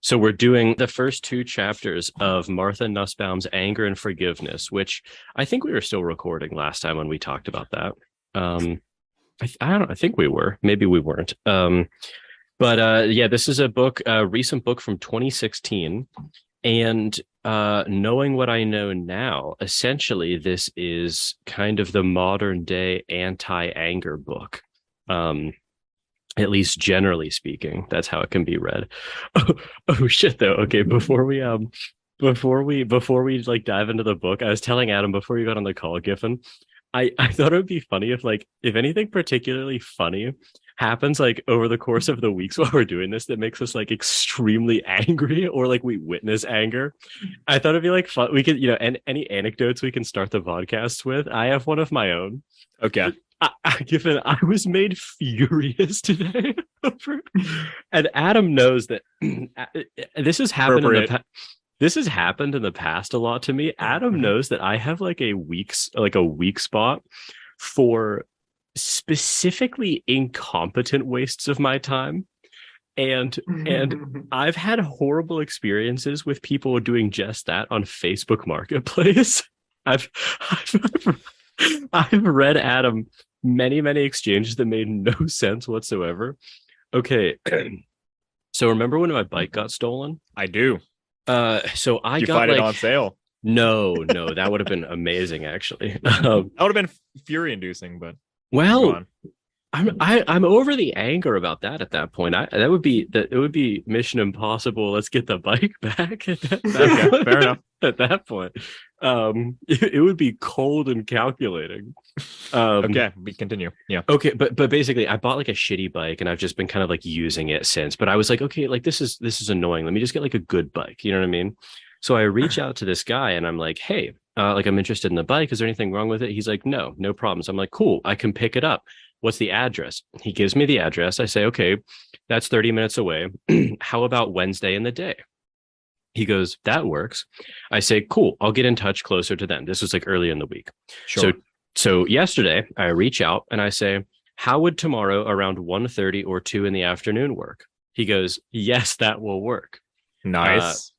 So we're doing the first two chapters of Martha Nussbaum's Anger and Forgiveness, which I think we were still recording last time when we talked about that. I don't know, I think we were, maybe we weren't. But yeah, this is a book, a recent book from 2016. And knowing what I know now, essentially, this is kind of the modern day anti-anger book. At least generally speaking, that's how it can be read. Oh shit though. Okay, before we like dive into the book, I was telling Adam before you got on the call, Giffin, I thought it would be funny if anything particularly funny happens like over the course of the weeks while we're doing this that makes us like extremely angry or like we witness anger. I thought it'd be like fun. We could, and any anecdotes we can start the podcast with. I have one of my own. Okay. Given I was made furious today, and Adam knows that this has happened this has happened in the past a lot to me. Adam knows that I have like a weak spot for specifically incompetent wastes of my time. And I've had horrible experiences with people doing just that on Facebook Marketplace. I've read Adam many exchanges that made no sense whatsoever. Okay. So remember when my bike got stolen? I do. So I Did you got find it on sale? No, that would have been amazing actually. That would have been fury inducing, but well, I'm over the anger about that at that point. It would be Mission Impossible. Let's get the bike back. At that okay, fair enough. At that point, it would be cold and calculating. Okay, we continue. Yeah. Okay, but basically, I bought like a shitty bike, and I've just been kind of like using it since. But I was like, okay, like this is annoying. Let me just get like a good bike. You know what I mean? So I reach out to this guy, and I'm like, hey, like I'm interested in the bike. Is there anything wrong with it? He's like, no problems. I'm like, cool, I can pick it up. What's the address? He gives me the address. I say, okay, that's 30 minutes away. How about Wednesday in the day? He goes, that works. I say, cool, I'll get in touch closer to then. This was like early in the week. Sure. So yesterday I reach out and I say, how would tomorrow around 1:30 or 2 in the afternoon work? He goes, yes, that will work. Nice.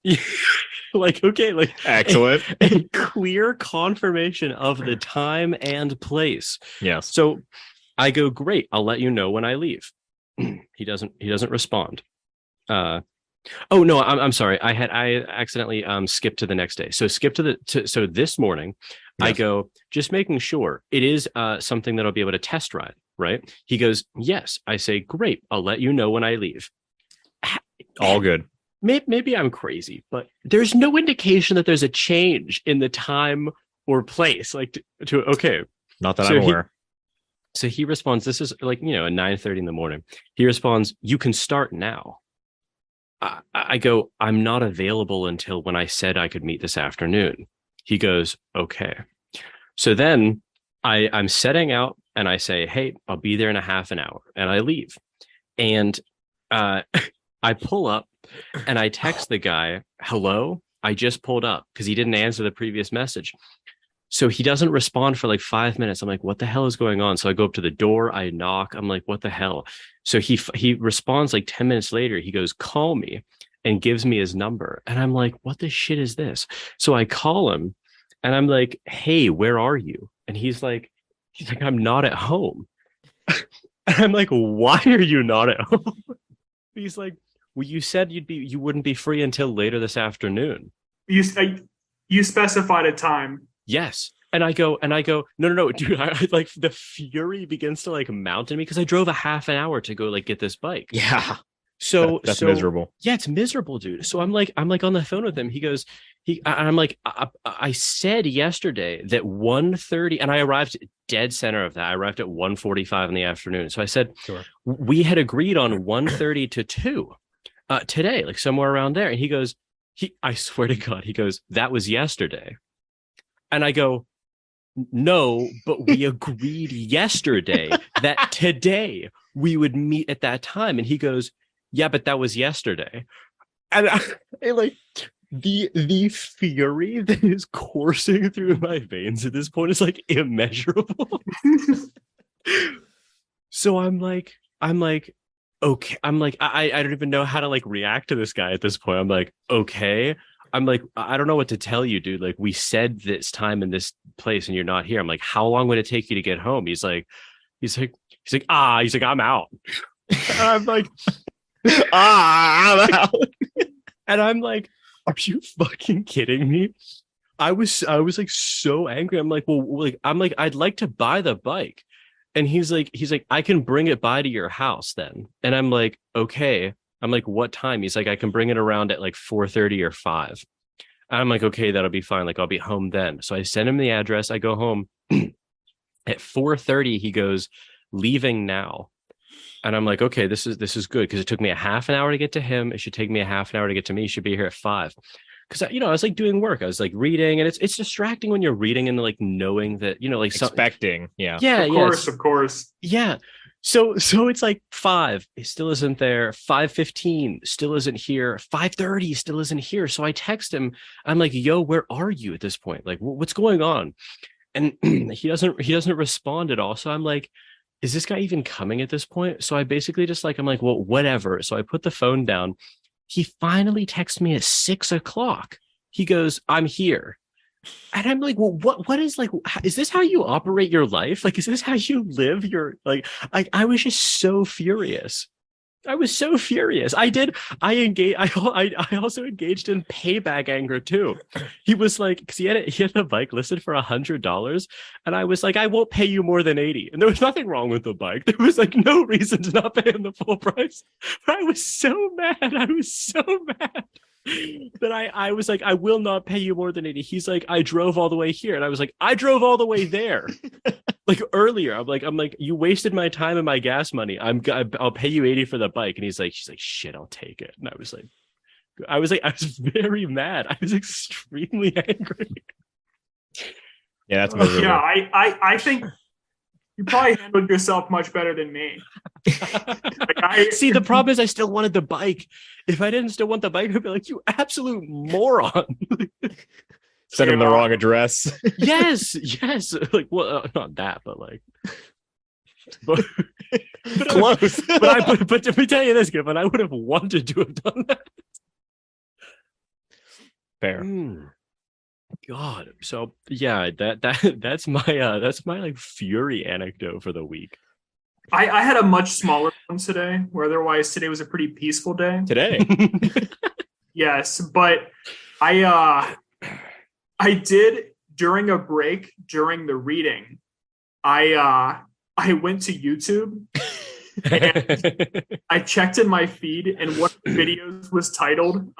Like, okay, like excellent. A clear confirmation of the time and place. Yes. So I go, great, I'll let you know when I leave. He doesn't respond. Oh no, I'm sorry. I accidentally skipped to the next day. So so this morning, yes. I go, just making sure it is something that I'll be able to test ride, right? He goes, yes. I say, great, I'll let you know when I leave. All good. Maybe I'm crazy, but there's no indication that there's a change in the time or place. Like to okay. Not that I'm aware. So he responds, this is like, at 9:30 in the morning. He responds, you can start now. I go, I'm not available until when I said I could meet this afternoon. He goes, okay. So then I'm setting out and I say, hey, I'll be there in a half an hour, and I leave. And I pull up and I text the guy, hello, I just pulled up, because he didn't answer the previous message. So he doesn't respond for like 5 minutes. I'm like, what the hell is going on? So I go up to the door, I knock. I'm like, what the hell? So he responds like 10 minutes later. He goes, call me, and gives me his number. And I'm like, what the shit is this? So I call him and I'm like, hey, where are you? And he's like, I'm not at home. And I'm like, why are you not at home? He's like, well, you said you wouldn't be free until later this afternoon. You specified a time. Yes. And I go, no, dude, I like the fury begins to like mount in me because I drove a half an hour to go like get this bike. Yeah. So that's miserable. Yeah, it's miserable, dude. So I'm like on the phone with him. He goes, I'm like, I said yesterday that 1:30, and I arrived dead center of that. I arrived at 1:45 in the afternoon. So I said, sure. We had agreed on 1:30 to 2 today, like somewhere around there. And he goes, I swear to God, he goes, that was yesterday. And I go, no, but we agreed yesterday that today we would meet at that time. And he goes, yeah, but that was yesterday. And like the fury that is coursing through my veins at this point is like immeasurable. So I'm like, okay. I'm like, I don't even know how to like react to this guy at this point. I'm like, okay. I'm like, I don't know what to tell you, dude. Like, we said this time in this place and you're not here. I'm like, how long would it take you to get home? He's like, I'm out. And I'm like, I'm out. and I'm like, are you fucking kidding me? I was like so angry. I'm like, well, like, I'm like, I'd like to buy the bike. And he's like, I can bring it by to your house then. And I'm like, okay. I'm like, what time? He's like, I can bring it around at like 4:30 or 5. I'm like, okay, that'll be fine. Like, I'll be home then. So I send him the address. I go home at 4:30. He goes, leaving now. And I'm like, okay, this is good because it took me a half an hour to get to him. It should take me a half an hour to get to me. He should be here at 5. Because I was like doing work. I was like reading, and it's distracting when you're reading and like knowing that like Expecting, yeah, Of course. yeah. So it's like 5, he still isn't there. 5:15, still isn't here. 5:30, still isn't here. So I text him. I'm like, yo, where are you at this point? Like, what's going on? And he doesn't respond at all. So I'm like, is this guy even coming at this point? So I basically just like, I'm like, well, whatever. So I put the phone down. He finally texts me at 6 o'clock. He goes, I'm here. And I'm like, well, what is like, is this how you operate your life? Like, is this how you live your, like, I was just so furious. I was so furious. I also engaged in payback anger too. He was like, because he had a bike listed for $100, and I was like, I won't pay you more than 80. And there was nothing wrong with the bike. There was like no reason to not pay him the full price. But I was so mad. I was so mad that I was like, I will not pay you more than 80. He's like, I drove all the way here, and I was like, I drove all the way there. Like earlier, I'm like, you wasted my time and my gas money. I'll pay you 80 for the bike. And she's like, shit, I'll take it. And I was very mad. I was extremely angry. Yeah, that's miserable. Yeah, I think you probably handled yourself much better than me. See, the problem is I still wanted the bike. If I didn't still want the bike, I'd be like, you absolute moron. Send him the wrong address. yes. Like, well, not that, but like, but close. But let me tell you this, Giffin, I would have wanted to have done that. Fair. God. So yeah, that's my like fury anecdote for the week. I had a much smaller one today, where otherwise today was a pretty peaceful day. Today. Yes, but I did during a break during the reading. I went to YouTube and I checked in my feed, and one of the videos was titled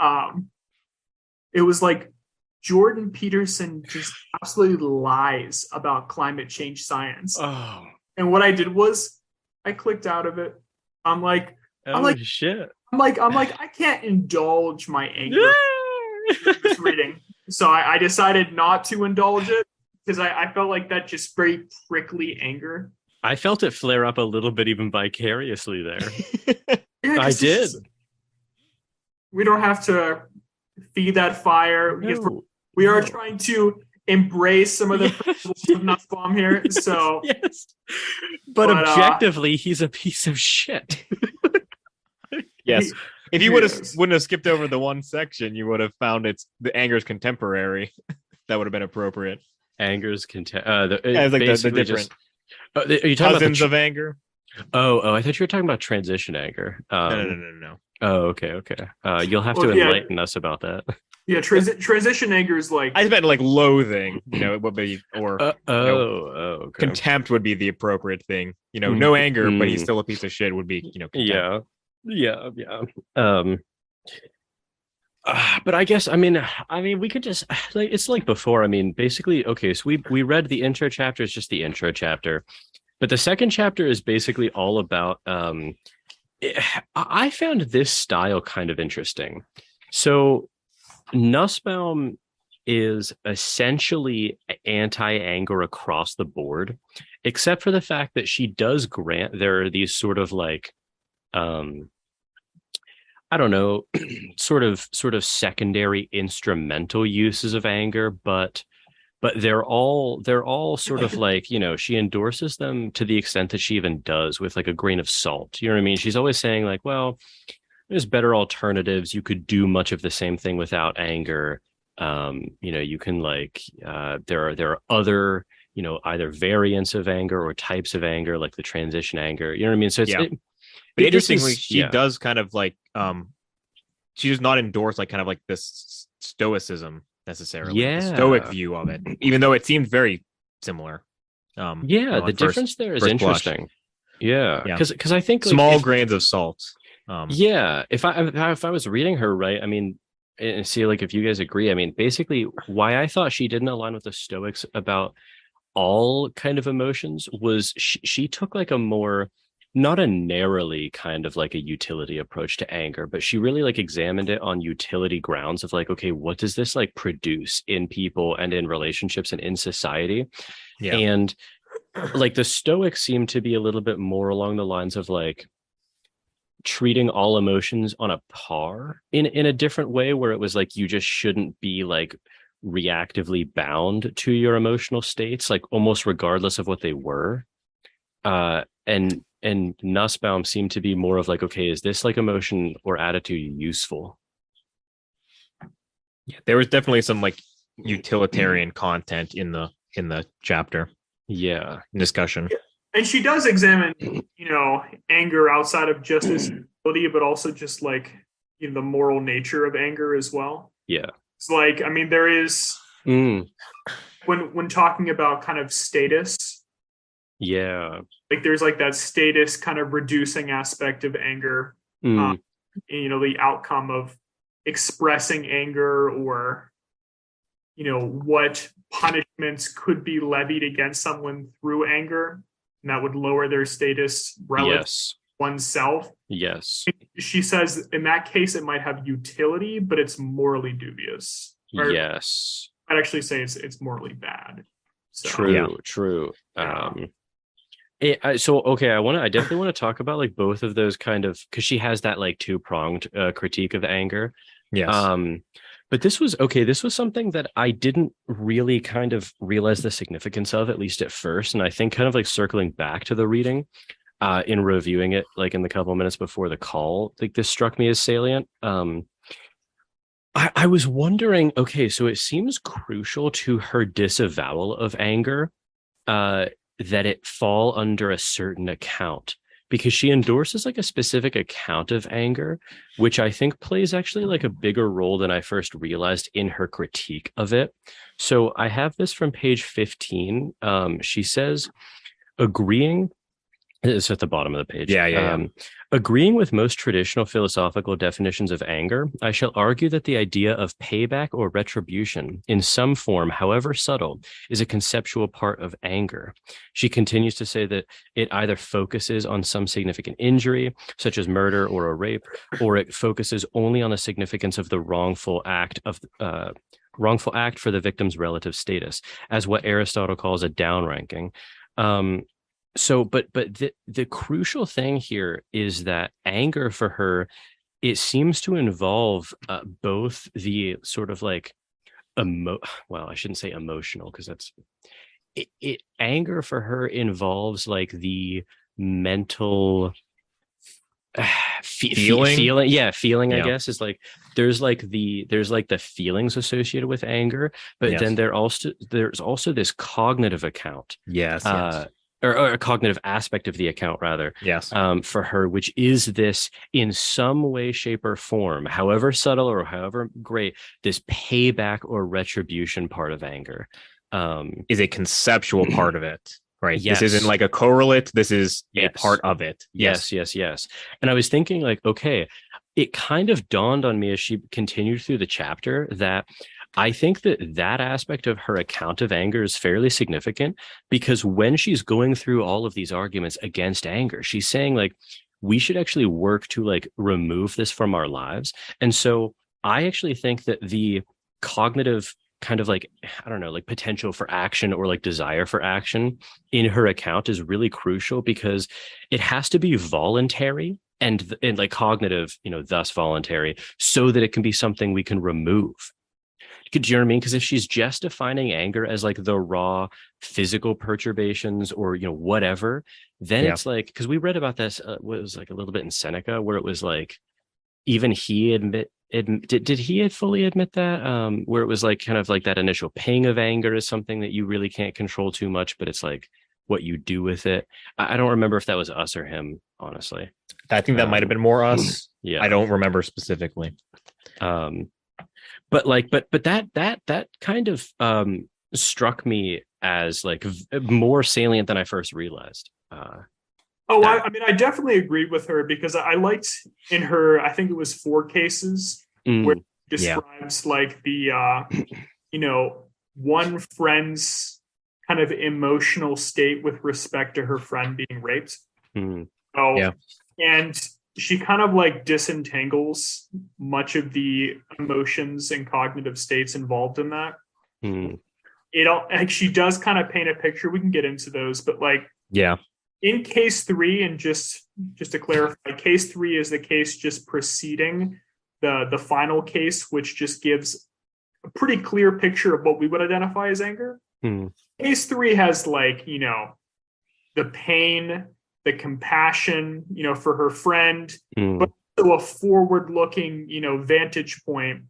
it was like Jordan Peterson just absolutely lies about climate change science. Oh. And what I did was I clicked out of it. I'm like shit. I'm like I can't indulge my anger in this reading. So I decided not to indulge it because I felt like that just very prickly anger. I felt it flare up a little bit even vicariously there. Yeah, I did. We don't have to feed that fire. No, we are trying to embrace some of the principles of Nussbaum here. So yes. But objectively, he's a piece of shit. Yes. If you wouldn't have skipped over the one section, you would have found the anger's contemporary. That would have been appropriate. Anger's the different. Just, are you talking cousins about of anger? Oh, I thought you were talking about transition anger. No. Oh, okay. You'll have to enlighten us about that. Yeah, transition anger is like, I meant like loathing. It would be, or okay. Contempt would be the appropriate thing. No anger, but he's still a piece of shit. Would be contempt. Yeah. But I guess I mean we could just like, it's like before. I mean, basically, okay. So we read the intro chapter. It's just the intro chapter, but the second chapter is basically all about. I found this style kind of interesting. So Nussbaum is essentially anti-anger across the board, except for the fact that she does grant there are these sort of like, I don't know, sort of secondary instrumental uses of anger, but but they're all sort of like, she endorses them to the extent that she even does, with like a grain of salt. You know what I mean? She's always saying like, well, there's better alternatives. You could do much of the same thing without anger. You can like, there are other, either variants of anger or types of anger, like the transition anger. You know what I mean? So Yeah. But interestingly, she yeah. does kind of like she does not endorse like kind of like this stoicism necessarily, the stoic Yeah. view of it, even though it seemed very similar. Yeah, the difference there is first blush. interesting. Yeah, Yeah. because I think like Small grains of salt. yeah, if I was reading her right, I mean, and see like if you guys agree, I mean, basically why I thought she didn't align with the Stoics about all kind of emotions was she took like a more, not a narrowly kind of like a utility approach to anger, but she really like examined it on utility grounds of like, okay, what does this like produce in people and in relationships and in society? Yeah. And like the Stoics seem to be a little bit more along the lines of like treating all emotions on a par in a different way, where it was like you just shouldn't be like reactively bound to your emotional states, like almost regardless of what they were. And Nussbaum seemed to be more of like, okay, is this like emotion or attitude useful? Yeah, there was definitely some like utilitarian content in the chapter. Yeah. Discussion. And she does examine, anger outside of just its ability, but also just like, the moral nature of anger as well. Yeah. It's like, I mean, there is when talking about kind of status. Yeah. Like there's like that status kind of reducing aspect of anger. The outcome of expressing anger, or, what punishments could be levied against someone through anger, and that would lower their status relative to oneself. Yes. She says in that case, it might have utility, but it's morally dubious. Yes. I'd actually say it's morally bad. So, True. Okay, I definitely want to talk about like both of those kind of, because she has that like two-pronged critique of anger. Yes. But this was something that I didn't really kind of realize the significance of, at least at first. And I think kind of like circling back to the reading, in reviewing it, like in the couple of minutes before the call, like this struck me as salient. I was wondering, okay, so it seems crucial to her disavowal of anger, that it fall under a certain account, because she endorses like a specific account of anger, which I think plays actually like a bigger role than I first realized in her critique of it. So I have this from page 15. She says, agreeing, it's at the bottom of the page. Yeah. Agreeing with most traditional philosophical definitions of anger, I shall argue that the idea of payback or retribution, in some form, however subtle, is a conceptual part of anger. She continues to say that it either focuses on some significant injury, such as murder or a rape, or it focuses only on the significance of the wrongful act for the victim's relative status, as what Aristotle calls a downranking. But the crucial thing here is that anger for her, it seems to involve both the sort of like I shouldn't say emotional, because that's it. Anger for her involves like the mental feeling. I guess is like there's the feelings associated with anger, but then there's also this cognitive account. Yes. Or a cognitive aspect of the account, rather. Yes. For her, which is this, in some way, shape, or form, however subtle or however great, this payback or retribution part of anger is a conceptual part of it, right? Yes. This isn't like a correlate. This is a part of it. Yes. And I was thinking like, okay, it kind of dawned on me as she continued through the chapter that I think that aspect of her account of anger is fairly significant, because when she's going through all of these arguments against anger, she's saying like, we should actually work to like remove this from our lives. And so I actually think that the cognitive kind of like, I don't know, like potential for action or like desire for action in her account is really crucial, because it has to be voluntary and like cognitive, thus voluntary, so that it can be something we can remove. Do you know what I mean? Because if she's just defining anger as like the raw physical perturbations or, whatever, then Yeah. it's like, because we read about this, what was like a little bit in Seneca, where it was like, even he did he fully admit that? Where it was like kind of like that initial pang of anger is something that you really can't control too much, but it's like what you do with it. I don't remember if that was us or him, honestly. I think that might have been more us. Yeah. I don't remember specifically. But that kind of struck me as like more salient than I first realized. I mean, I definitely agreed with her because I liked in her, I think it was 4 cases where it describes like the, one friend's kind of emotional state with respect to her friend being raped. And she kind of like disentangles much of the emotions and cognitive states involved in that. She does kind of paint a picture. We can get into those, but like, in case 3, and just to clarify, case 3 is the case just preceding the final case, which just gives a pretty clear picture of what we would identify as anger. Case 3 has like, the pain, the compassion, for her friend, but also a forward-looking, vantage point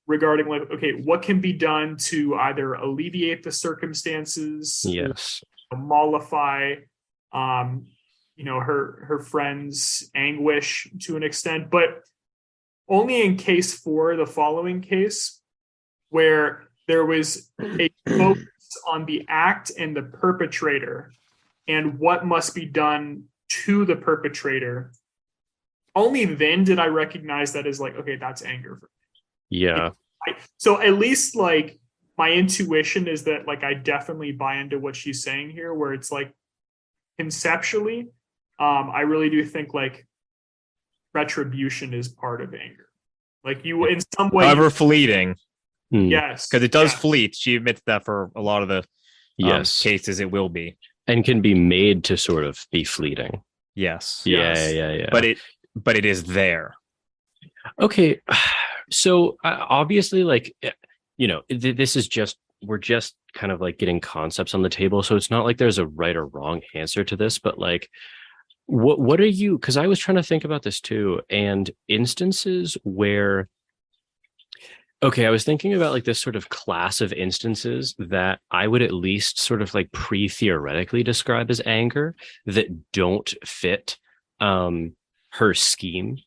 regarding like, okay, what can be done to either alleviate the circumstances, or mollify, her friend's anguish to an extent, but only in case 4, the following case, where there was a focus on the act and the perpetrator and what must be done to the perpetrator. Only then did I recognize that as like, okay, that's anger. So at least like my intuition is that like I definitely buy into what she's saying here, where it's like conceptually, I really do think like retribution is part of anger. Like you, in some way, however fleeting. Yes, because it does fleet. She admits that for a lot of the cases, it will be, and can be made to sort of be fleeting. Yes. Yeah. But it is there. Okay, so obviously, like, this is just, we're just kind of like getting concepts on the table, so it's not like there's a right or wrong answer to this, but like, what are you, because I was trying to think about this too, and instances where, okay, I was thinking about like this sort of class of instances that I would at least sort of like pre-theoretically describe as anger that don't fit her scheme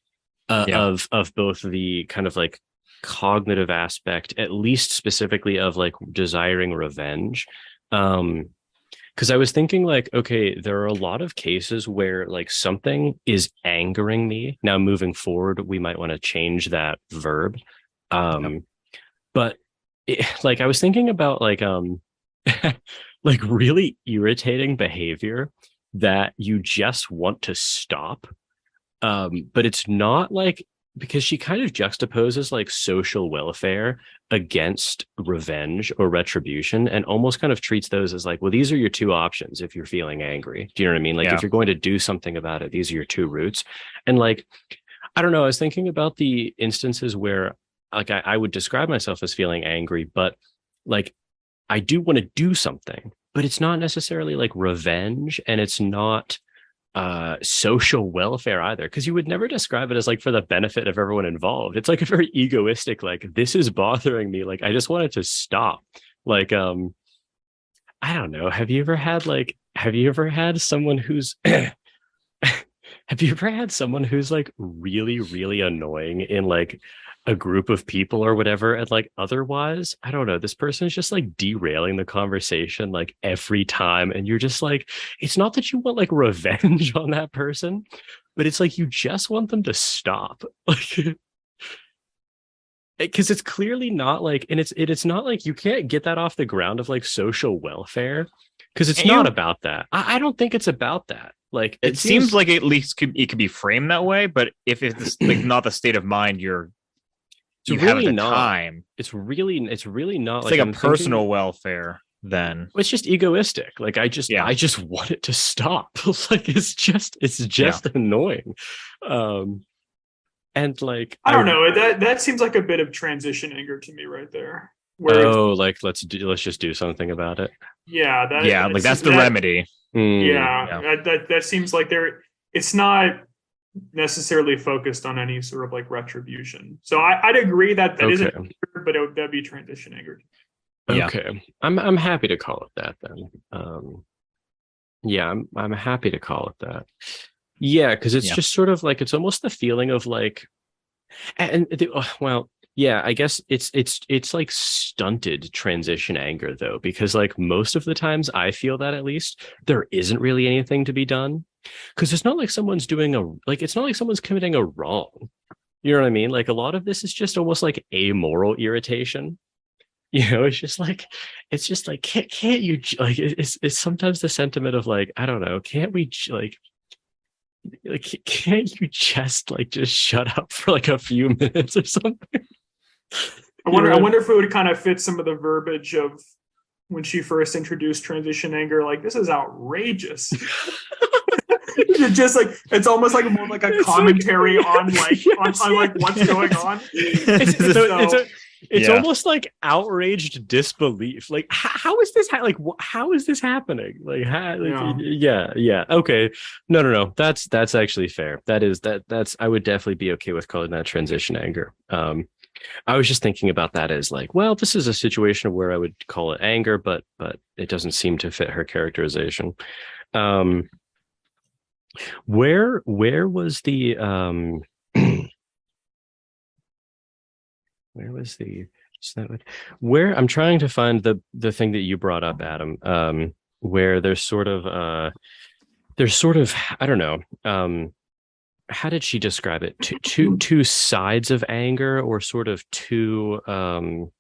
of both the kind of like cognitive aspect, at least specifically of like desiring revenge. Because I was thinking like, okay, there are a lot of cases where like something is angering me. Now moving forward, we might want to change that verb. But like I was thinking about like like really irritating behavior that you just want to stop. But it's not like, because she kind of juxtaposes like social welfare against revenge or retribution, and almost kind of treats those as like, well, these are your 2 options if you're feeling angry. Do you know what I mean? Like if you're going to do something about it, these are your 2 routes. And like, I don't know, I was thinking about the instances where like I would describe myself as feeling angry, but like I do want to do something, but it's not necessarily like revenge, and it's not social welfare either, because you would never describe it as like for the benefit of everyone involved. It's like a very egoistic, like, this is bothering me, like I just want it to stop. Like I don't know, have you ever had someone who's have you ever had someone who's like really, really annoying in like a group of people or whatever, and like otherwise, I don't know, this person is just like derailing the conversation like every time, and you're just like, it's not that you want like revenge on that person, but it's like you just want them to stop, like, because it's clearly not like, and it's not like, you can't get that off the ground of like social welfare, because it's not about that. I don't think it's about that. Like it seems like at least it could be framed that way, but if it's like not the state of mind you have at the time, it's really not. It's like a personal welfare. Then it's just egoistic. Like I just want it to stop. Like it's just annoying. And like I don't know, that seems like a bit of transition anger to me right there. Where like let's just do something about it. yeah, like that's the remedy. Yeah, that seems like it's not necessarily focused on any sort of like retribution. So I'd agree that isn't anger, but that'd be transition anger. Yeah. Okay, I'm happy to call it that then. Yeah, I'm happy to call it that. Yeah, because it's just sort of like it's almost the feeling of like, well, yeah, I guess it's like stunted transition anger though, because like most of the times I feel that at least there isn't really anything to be done, because it's not like someone's it's not like someone's committing a wrong. You know what I mean? Like a lot of this is just almost like amoral irritation. It's just like can't you like it's sometimes the sentiment of like, I don't know, can't we like can't you just shut up for like a few minutes or something? I wonder if it would kind of fit some of the verbiage of when she first introduced transition anger. Like, this is outrageous. It's just like it's almost like more like a commentary on like on like what's going on. It's almost like outraged disbelief. Like, how is this? How is this happening? Yeah. Okay. No. That's actually fair. That's. I would definitely be okay with calling that transition anger. I was just thinking about that as like, well, this is a situation where I would call it anger, but it doesn't seem to fit her characterization. Where was the where was the where I'm trying to find the thing that you brought up, Adam, where there's sort of I don't know, how did she describe it? Two sides of anger, or sort of two kind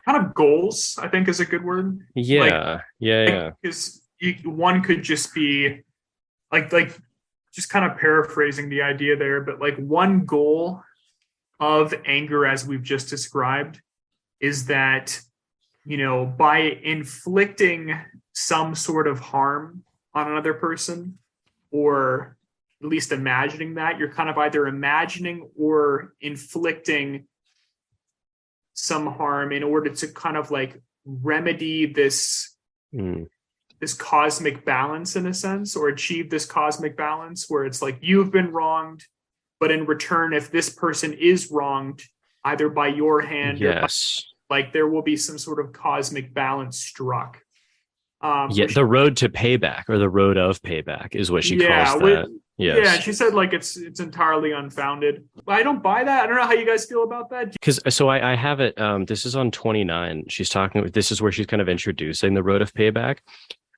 of goals, I think is a good word. Yeah. Because one could just be like just kind of paraphrasing the idea there, but like one goal of anger, as we've just described, is that, by inflicting some sort of harm on another person, or at least imagining that, you're kind of either imagining or inflicting some harm in order to kind of like remedy this cosmic balance in a sense, or achieve this cosmic balance where it's like you've been wronged, but in return, if this person is wronged either by your hand or like there will be some sort of cosmic balance struck. The road to payback, or the road of payback, is what she calls that. Yeah, she said like it's entirely unfounded. I don't buy that. I don't know how you guys feel about that. Because I have it. This is on 29. She's talking. This is where she's kind of introducing the road of payback.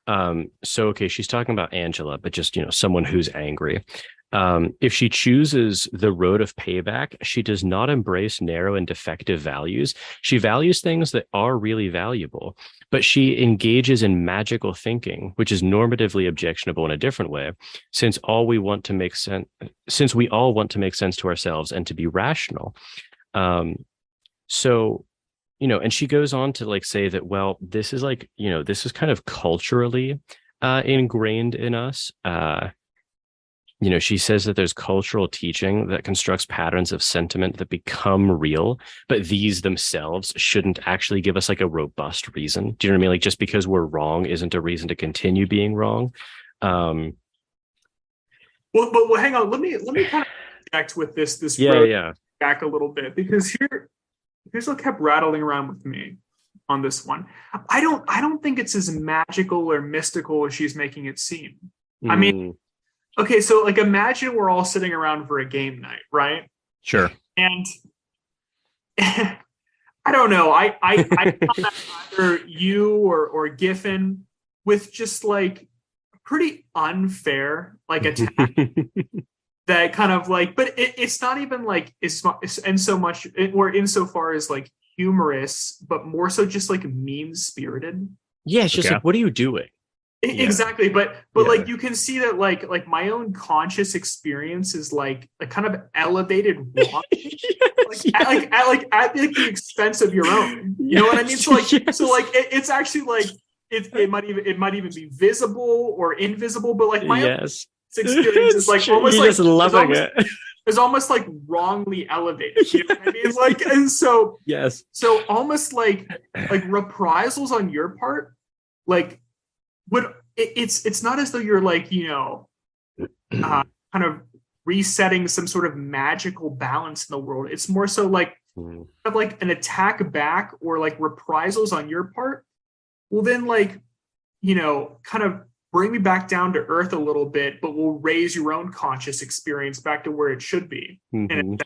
Okay, she's talking about Angela, but just someone who's angry. If she chooses the road of payback, she does not embrace narrow and defective values. She values things that are really valuable, but she engages in magical thinking, which is normatively objectionable in a different way, since we all want to make sense to ourselves and to be rational. And she goes on to like say that, well, this is like, this is kind of culturally ingrained in us. She says that there's cultural teaching that constructs patterns of sentiment that become real, but these themselves shouldn't actually give us like a robust reason. Do you know what I mean? Like, just because we're wrong isn't a reason to continue being wrong. Well, hang on. Let me kind of connect with this back a little bit, because here's what kept rattling around with me on this one. I don't think it's as magical or mystical as she's making it seem. I mean, okay, so like imagine we're all sitting around for a game night, right? Sure. And I don't know. I found that either you or Giffin with just like pretty unfair like attack that kind of like, but it's not even like it's in so much or insofar as like humorous, but more so just like mean spirited. Yeah, it's just like, what are you doing? Exactly, but like you can see that like my own conscious experience is like kind of elevated wrong, at the expense of your own. You know what I mean? So like it's actually like it might even be visible or invisible, but like my own experience is like almost you're like just loving it. is almost like wrongly elevated. You know what I mean? Like, and so Yes. so almost like reprisals on your part, like it's not as though you're like, kind of resetting some sort of magical balance in the world. It's more so like kind of like an attack back or like reprisals on your part. Well, then like, kind of bring me back down to earth a little bit, but will raise your own conscious experience back to where it should be. And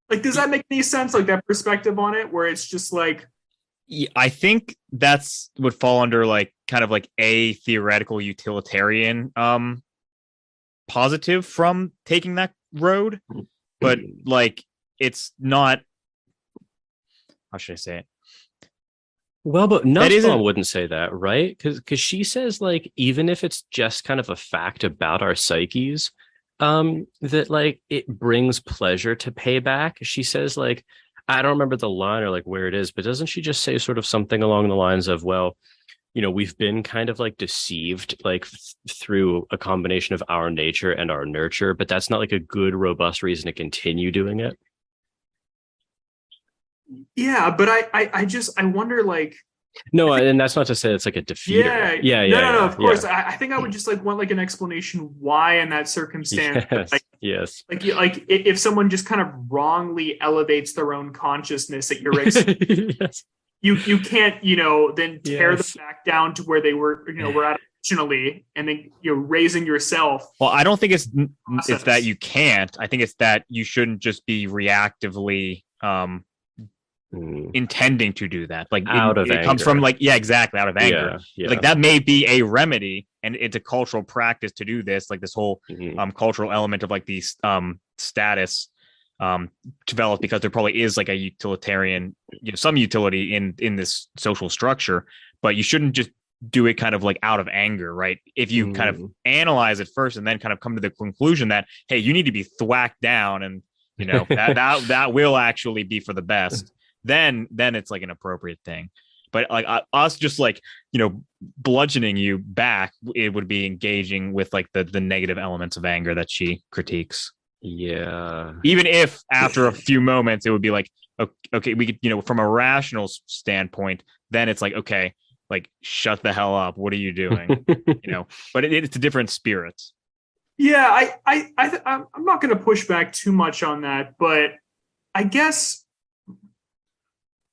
like, does that make any sense? Like that perspective on it, where it's just like, yeah, I think that's would fall under like kind of like a theoretical utilitarian positive from taking that road, but like it's not. How should I say it? Well, but Nussbaum wouldn't say that, right? Because she says like even if it's just kind of a fact about our psyches, that like it brings pleasure to pay back. She says like, I don't remember the line or like where it is, but doesn't she just say sort of something along the lines of, well, we've been kind of like deceived like through a combination of our nature and our nurture, but that's not like a good, robust reason to continue doing it. Yeah, but I wonder like. No, and that's not to say it's like a defeater. Yeah. No, of course. Yeah. I think I would just like want like an explanation why in that circumstance. Yes. Like, yes. Like if someone just kind of wrongly elevates their own consciousness at your expense, yes. you can't then tear them back down to where they were were at originally, and then raising yourself. Well, I don't think it's that you can't. I think it's that you shouldn't just be reactively intending to do that, like out of it anger. Comes from like exactly out of anger. Yeah. Like that may be a remedy, and it's a cultural practice to do this, like this whole cultural element of like these status developed because there probably is like a utilitarian some utility in this social structure, but you shouldn't just do it kind of like out of anger, right? If you kind of analyze it first and then kind of come to the conclusion that hey, you need to be thwacked down, and that will actually be for the best, then it's like an appropriate thing. But like us just like bludgeoning you back, it would be engaging with like the negative elements of anger that she critiques. Yeah, even if after a few moments it would be like okay, we could from a rational standpoint, then it's like okay, like shut the hell up, what are you doing? But it's a different spirit. Yeah, I'm not going to push back too much on that, but I guess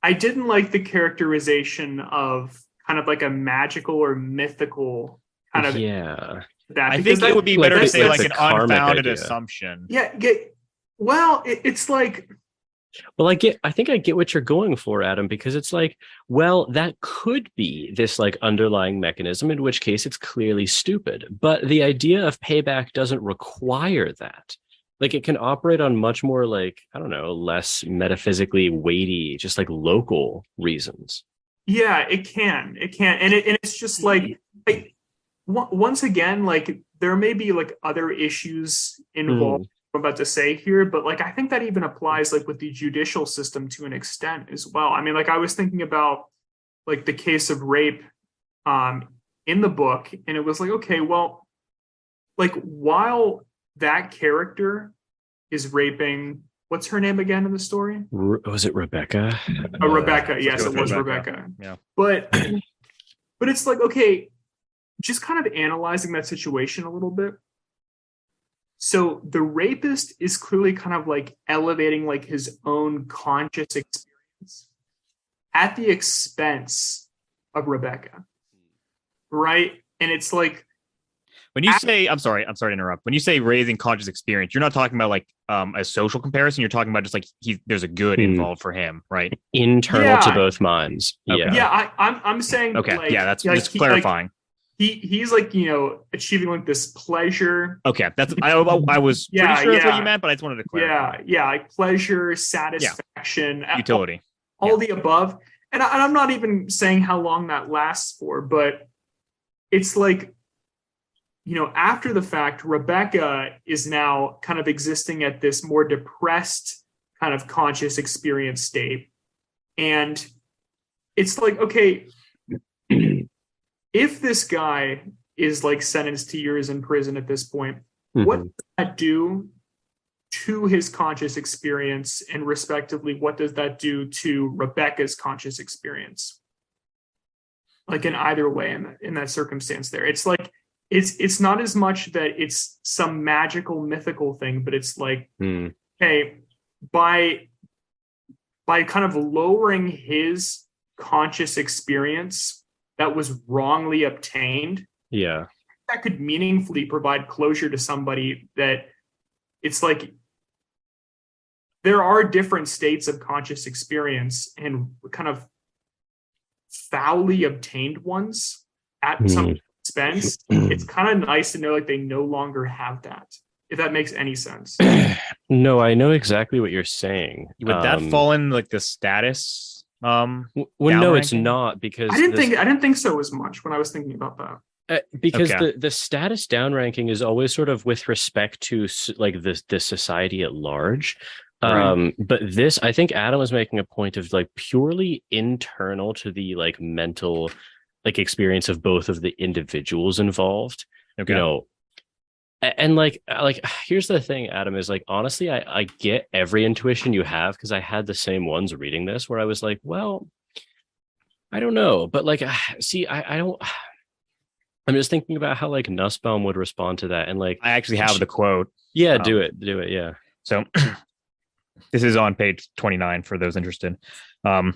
I didn't like the characterization of kind of like a magical or mythical kind of that. I think it would be better to say like an unfounded idea. assumption. Yeah. Well, it's like. Well, I think I get what you're going for, Adam, because it's like, well, that could be this like underlying mechanism, in which case it's clearly stupid. But the idea of payback doesn't require that. Like it can operate on much more like, I don't know, less metaphysically weighty, just like local reasons. Yeah, it can. And it's just like once again, like there may be like other issues involved. I'm about to say here, but like I think that even applies like with the judicial system to an extent as well. I mean, like I was thinking about like the case of rape in the book, and it was like, okay, well, like while that character is raping, what's her name again in the story? Was it Rebecca? Rebecca, yes, it was Rebecca. Yeah. But it's like, okay, just kind of analyzing that situation a little bit. So the rapist is clearly kind of like elevating like his own conscious experience at the expense of Rebecca, right? And it's like when you say, I'm sorry to interrupt. When you say raising conscious experience, you're not talking about like a social comparison. You're talking about just like there's a good involved for him, right? Internal to both minds. Okay. Yeah. I'm saying okay. Like, yeah, that's just clarifying. He's like achieving like this pleasure. Okay, that's I was pretty sure that's what you meant, but I just wanted to clarify. Yeah, like pleasure, satisfaction, utility, all the above. And I'm not even saying how long that lasts for, but it's like after the fact, Rebecca is now kind of existing at this more depressed kind of conscious experience state, and it's like, okay. If this guy is like sentenced to years in prison at this point, what does that do to his conscious experience, and respectively, what does that do to Rebecca's conscious experience? Like in either way, in that circumstance there, it's like, it's not as much that it's some magical mythical thing, but it's like, hey, by kind of lowering his conscious experience that was wrongly obtained, that could meaningfully provide closure to somebody. That it's like there are different states of conscious experience, and kind of foully obtained ones at some expense. It's kind of nice to know like they no longer have that, if that makes any sense. No, I know exactly what you're saying. Would that fall in like the status? Well, no, it's not, because I didn't think so as much when I was thinking about that. Because the status downranking is always sort of with respect to like the society at large. Right. But this, I think Adam was making a point of like purely internal to the like mental like experience of both of the individuals involved. You know, and like here's the thing, Adam, is like, honestly, I get every intuition you have, because I had the same ones reading this where I was like, well, I don't know, but like, see, I don't. I'm just thinking about how like Nussbaum would respond to that, and like I actually have the quote. Yeah, do it. Yeah. So this is on page 29 for those interested. And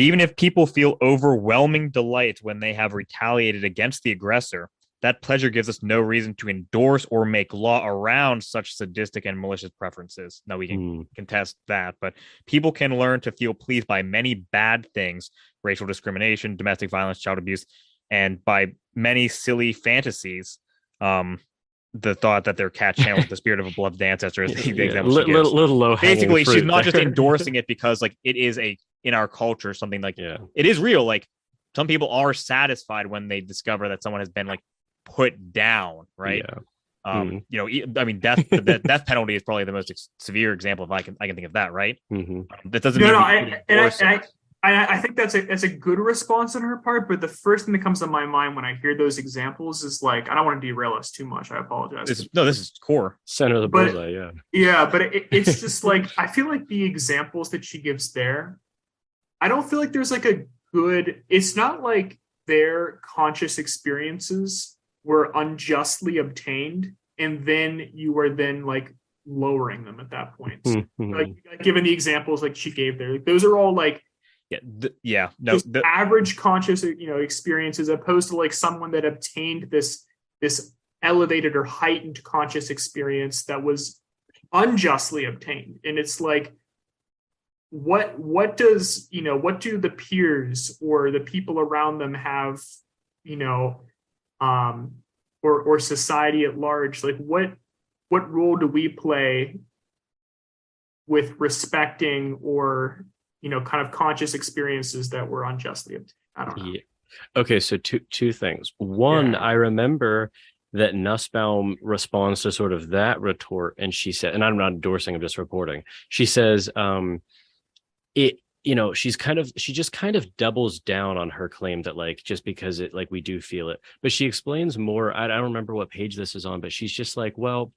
even if people feel overwhelming delight when they have retaliated against the aggressor, that pleasure gives us no reason to endorse or make law around such sadistic and malicious preferences. Now, we can contest that, but people can learn to feel pleased by many bad things: racial discrimination, domestic violence, child abuse, and by many silly fantasies. The thought that their cat channels the spirit of a beloved ancestor is the example she gives. Little low. Basically, she's not just endorsing it because like it is in our culture something like it is real. Like some people are satisfied when they discover that someone has been like put down, right? You know, I mean, the death penalty is probably the most severe example if I can think of that, right? That doesn't mean I think that's a good response on her part, but the first thing that comes to my mind when I hear those examples is like, I don't want to derail us too much. I apologize. This is core center of the bullseye. But it's just like, I feel like the examples that she gives there, I don't feel like there's like a good. It's not like their conscious experiences were unjustly obtained, and then you were then like lowering them at that point. So, like given the examples like she gave there, like, those are all like. Average conscious, experiences, opposed to like someone that obtained this elevated or heightened conscious experience that was unjustly obtained. And it's like, what do the peers or the people around them have, or society at large, like what role do we play with respecting or kind of conscious experiences that were unjustly obtained? I don't know. Yeah. Okay, so two things. One, I remember that Nussbaum responds to sort of that retort, and she said, and I'm not endorsing, I'm just reporting. She says, she just kind of doubles down on her claim that like, just because it like we do feel it, but she explains more. I don't remember what page this is on, but she's just like, well,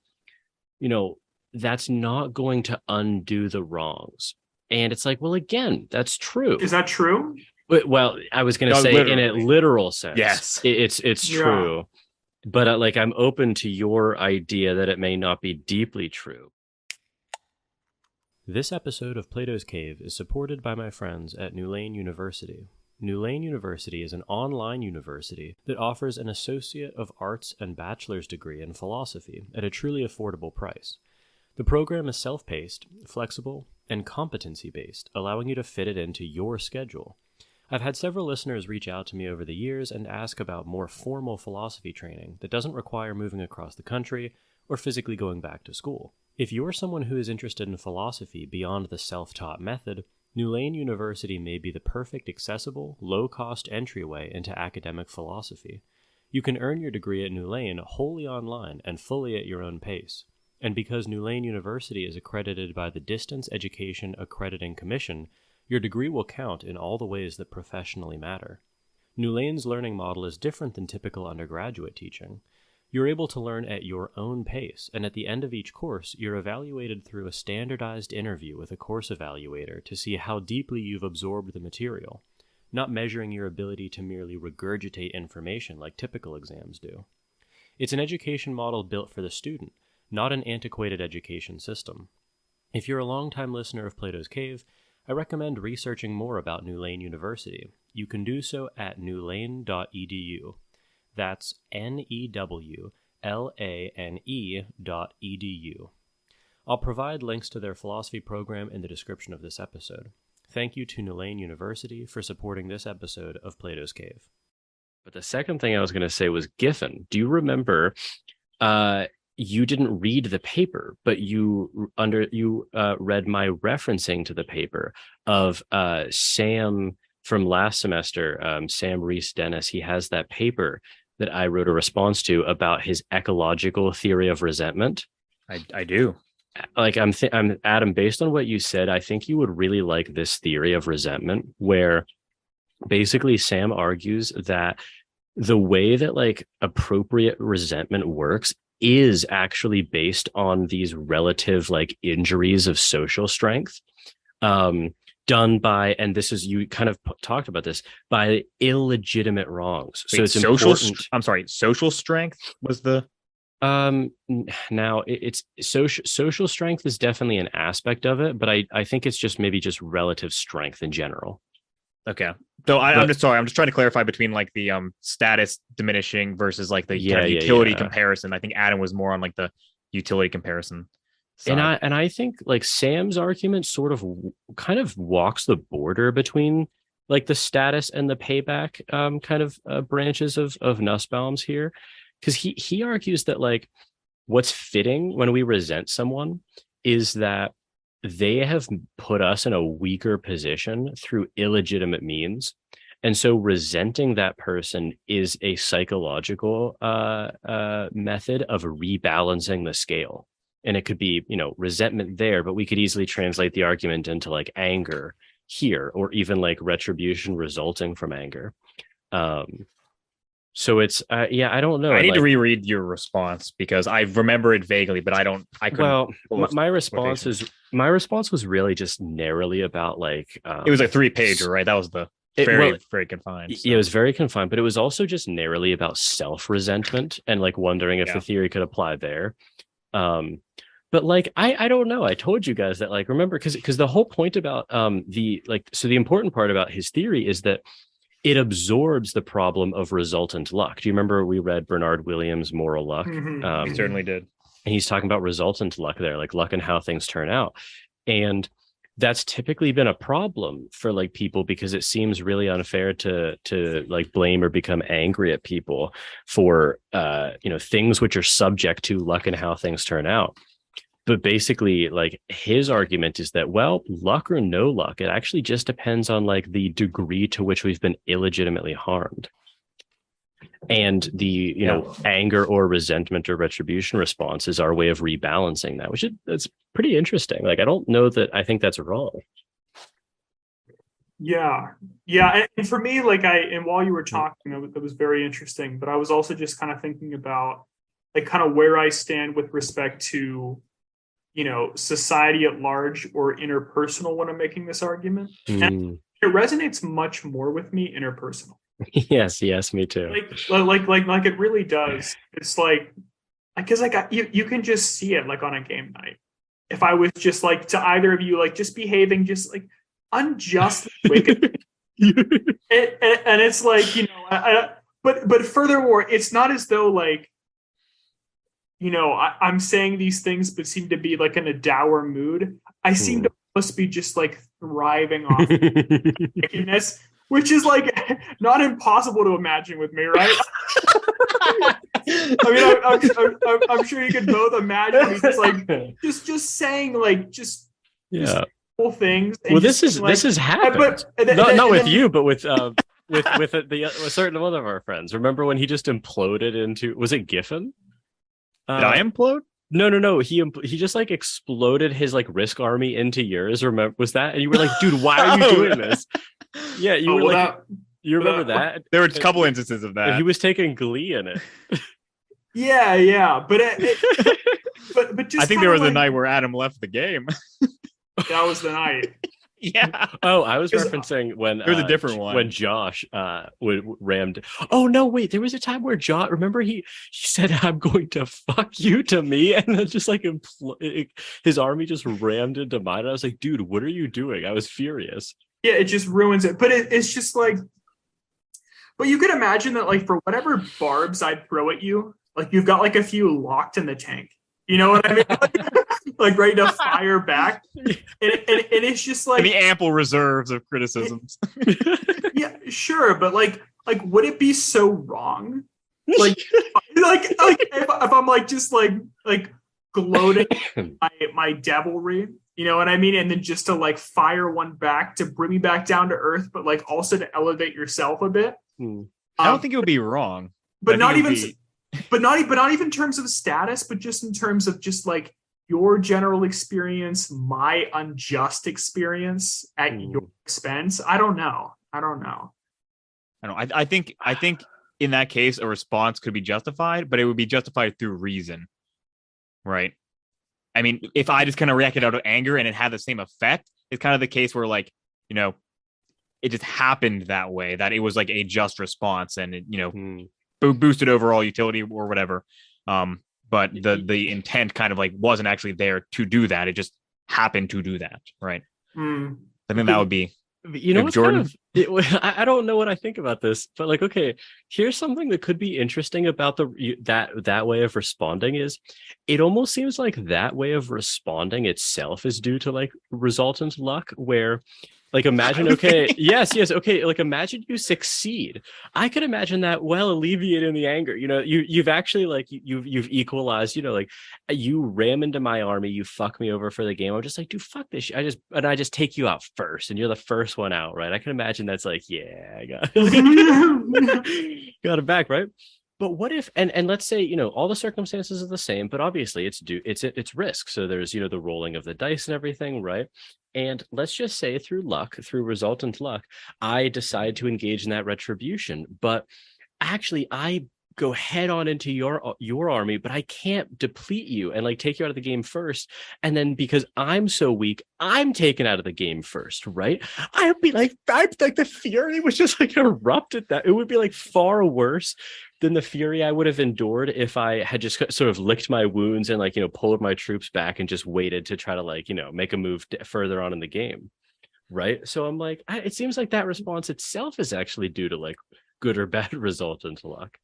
that's not going to undo the wrongs. And it's like, well, again, that's true. Is that true? Well, I was going to say literally. In a literal sense, yes, it's true. But I'm open to your idea that it may not be deeply true. This episode of Plato's Cave is supported by my friends at New Lane University. New Lane University is an online university that offers an Associate of Arts and Bachelor's degree in philosophy at a truly affordable price. The program is self-paced, flexible, and competency-based, allowing you to fit it into your schedule. I've had several listeners reach out to me over the years and ask about more formal philosophy training that doesn't require moving across the country or physically going back to school. If you're someone who is interested in philosophy beyond the self-taught method, New Lane University may be the perfect accessible, low-cost entryway into academic philosophy. You can earn your degree at New Lane wholly online and fully at your own pace. And because New Lane University is accredited by the Distance Education Accrediting Commission, your degree will count in all the ways that professionally matter. New Lane's learning model is different than typical undergraduate teaching. You're able to learn at your own pace, and at the end of each course, you're evaluated through a standardized interview with a course evaluator to see how deeply you've absorbed the material, not measuring your ability to merely regurgitate information like typical exams do. It's an education model built for the student, not an antiquated education system. If you're a longtime listener of Plato's Cave, I recommend researching more about New Lane University. You can do so at newlane.edu. That's newlane.edu. I'll provide links to their philosophy program in the description of this episode. Thank you to New Lane University for supporting this episode of Plato's Cave. But the second thing I was going to say was Giffin. Do you remember you didn't read the paper, but you read my referencing to the paper of Sam from last semester, Sam Reese Dennis. He has that paper that I wrote a response to about his ecological theory of resentment. I do. Like I'm Adam, based on what you said, I think you would really like this theory of resentment, where basically Sam argues that the way that like appropriate resentment works is actually based on these relative like injuries of social strength, done by, and this is, you kind of talked about this, by illegitimate wrongs. Wait, so it's social important. I'm sorry, social strength was the now it's social strength is definitely an aspect of it, but I think it's just maybe just relative strength in general. okay. So I'm just sorry. I'm just trying to clarify between like the status diminishing versus like the kind of utility comparison. I think Adam was more on like the utility comparison side. And I think like Sam's argument sort of kind of walks the border between like the status and the payback kind of branches of Nussbaum's here, because he argues that like what's fitting when we resent someone is that they have put us in a weaker position through illegitimate means. And so resenting that person is a psychological method of rebalancing the scale. And it could be, resentment there, but we could easily translate the argument into like anger here, or even like retribution resulting from anger. So it's, I don't know. I need to reread your response because I remember it vaguely, but I couldn't. Well, my response was really just narrowly about like, it was a 3-pager, right? That was very confined. So. It was very confined, but it was also just narrowly about self-resentment and like wondering if the theory could apply there. But like, I don't know. I told you guys that, like, remember, because the whole point about the important part about his theory is that it absorbs the problem of resultant luck. Do you remember we read Bernard Williams' Moral Luck? Mm-hmm. We certainly did. And he's talking about resultant luck there, like luck and how things turn out. And that's typically been a problem for like people, because it seems really unfair to like blame or become angry at people for things which are subject to luck and how things turn out. But basically, like, his argument is that, well, luck or no luck, it actually just depends on like the degree to which we've been illegitimately harmed. And the anger or resentment or retribution response is our way of rebalancing that, which that's pretty interesting. Like, I don't know that I think that's wrong. Yeah. And for me, like, while you were talking, that was very interesting. But I was also just kind of thinking about like kind of where I stand with respect to, society at large or interpersonal when I'm making this argument. And it resonates much more with me interpersonal. Yes, me too. Like it really does. It's like, because like you can just see it like on a game night. If I was just like to either of you, like just behaving just like unjustly wicked, and it's like but furthermore, it's not as though like I'm saying these things but seem to be like in a dour mood. I seem to must be just like thriving off wickedness. Which is like not impossible to imagine with me, right? I mean, I'm sure you could both imagine me just like just saying like just cool things. Well, this has happened, not with you, but with a certain one of our friends. Remember when he just imploded into? Was it Giffin? Did I implode? No. He just like exploded his like Risk Army into yours. Remember, was that? And you were like, dude, why are you doing this? Yeah, you were you remember that? There were a couple instances of that. He was taking glee in it. Yeah, but just I think there was like, a night where Adam left the game. that was the night. Yeah. Oh, I was 'Cause referencing when There was a different one. when Josh rammed. Oh no, wait, there was a time where Josh. Remember he said, "I'm going to fuck you" to me, and then just like his army just rammed into mine. I was like, dude, what are you doing? I was furious. Yeah, it just ruins it. But it's just like, but you could imagine that, like, for whatever barbs I'd throw at you, like you've got like a few locked in the tank. You know what I mean? Like ready to fire back. And it's just like the ample reserves of criticisms. Yeah, sure, but like would it be so wrong? Like if I'm like just like gloating my devilry, you know what I mean? And then just to like fire one back to bring me back down to earth, but like also to elevate yourself a bit. I don't think it would be wrong. But not even but not even in terms of status, but just in terms of just like your general experience, my unjust experience at your expense. I don't know. I think in that case a response could be justified, but it would be justified through reason, right? I mean, if I just kind of reacted out of anger and it had the same effect, it's kind of the case where, like, you know, it just happened that way, that it was like a just response and it, you know, boosted overall utility or whatever. But the intent kind of like wasn't actually there to do that. It just happened to do that, right? I think that would be. You know, what's Jordan. I don't know what I think about this, but like, okay, here's something that could be interesting about that way of responding is it almost seems like that way of responding itself is due to like resultant luck, where like imagine, okay, yes, okay, like imagine you succeed. I could imagine that well alleviating the anger. You know, you've actually like you've equalized, you know, like you ram into my army, you fuck me over for the game. I'm just like, dude, fuck this shit. I just take you out first, and you're the first one out, right? I can imagine that's like, yeah, I got got it back, right? But what if, and let's say, you know, all the circumstances are the same, but obviously it's risk. So there's, you know, the rolling of the dice and everything, right? And let's just say through resultant luck, I decide to engage in that retribution. But actually, I go head on into your army, but I can't deplete you and like take you out of the game first. And then because I'm so weak, I'm taken out of the game first, right? I'd be like the fury was just like erupted. That it would be like far worse than the fury I would have endured if I had just sort of licked my wounds and like, you know, pulled my troops back and just waited to try to like, you know, make a move further on in the game. Right. So I'm like, it seems like that response itself is actually due to like good or bad resultant luck.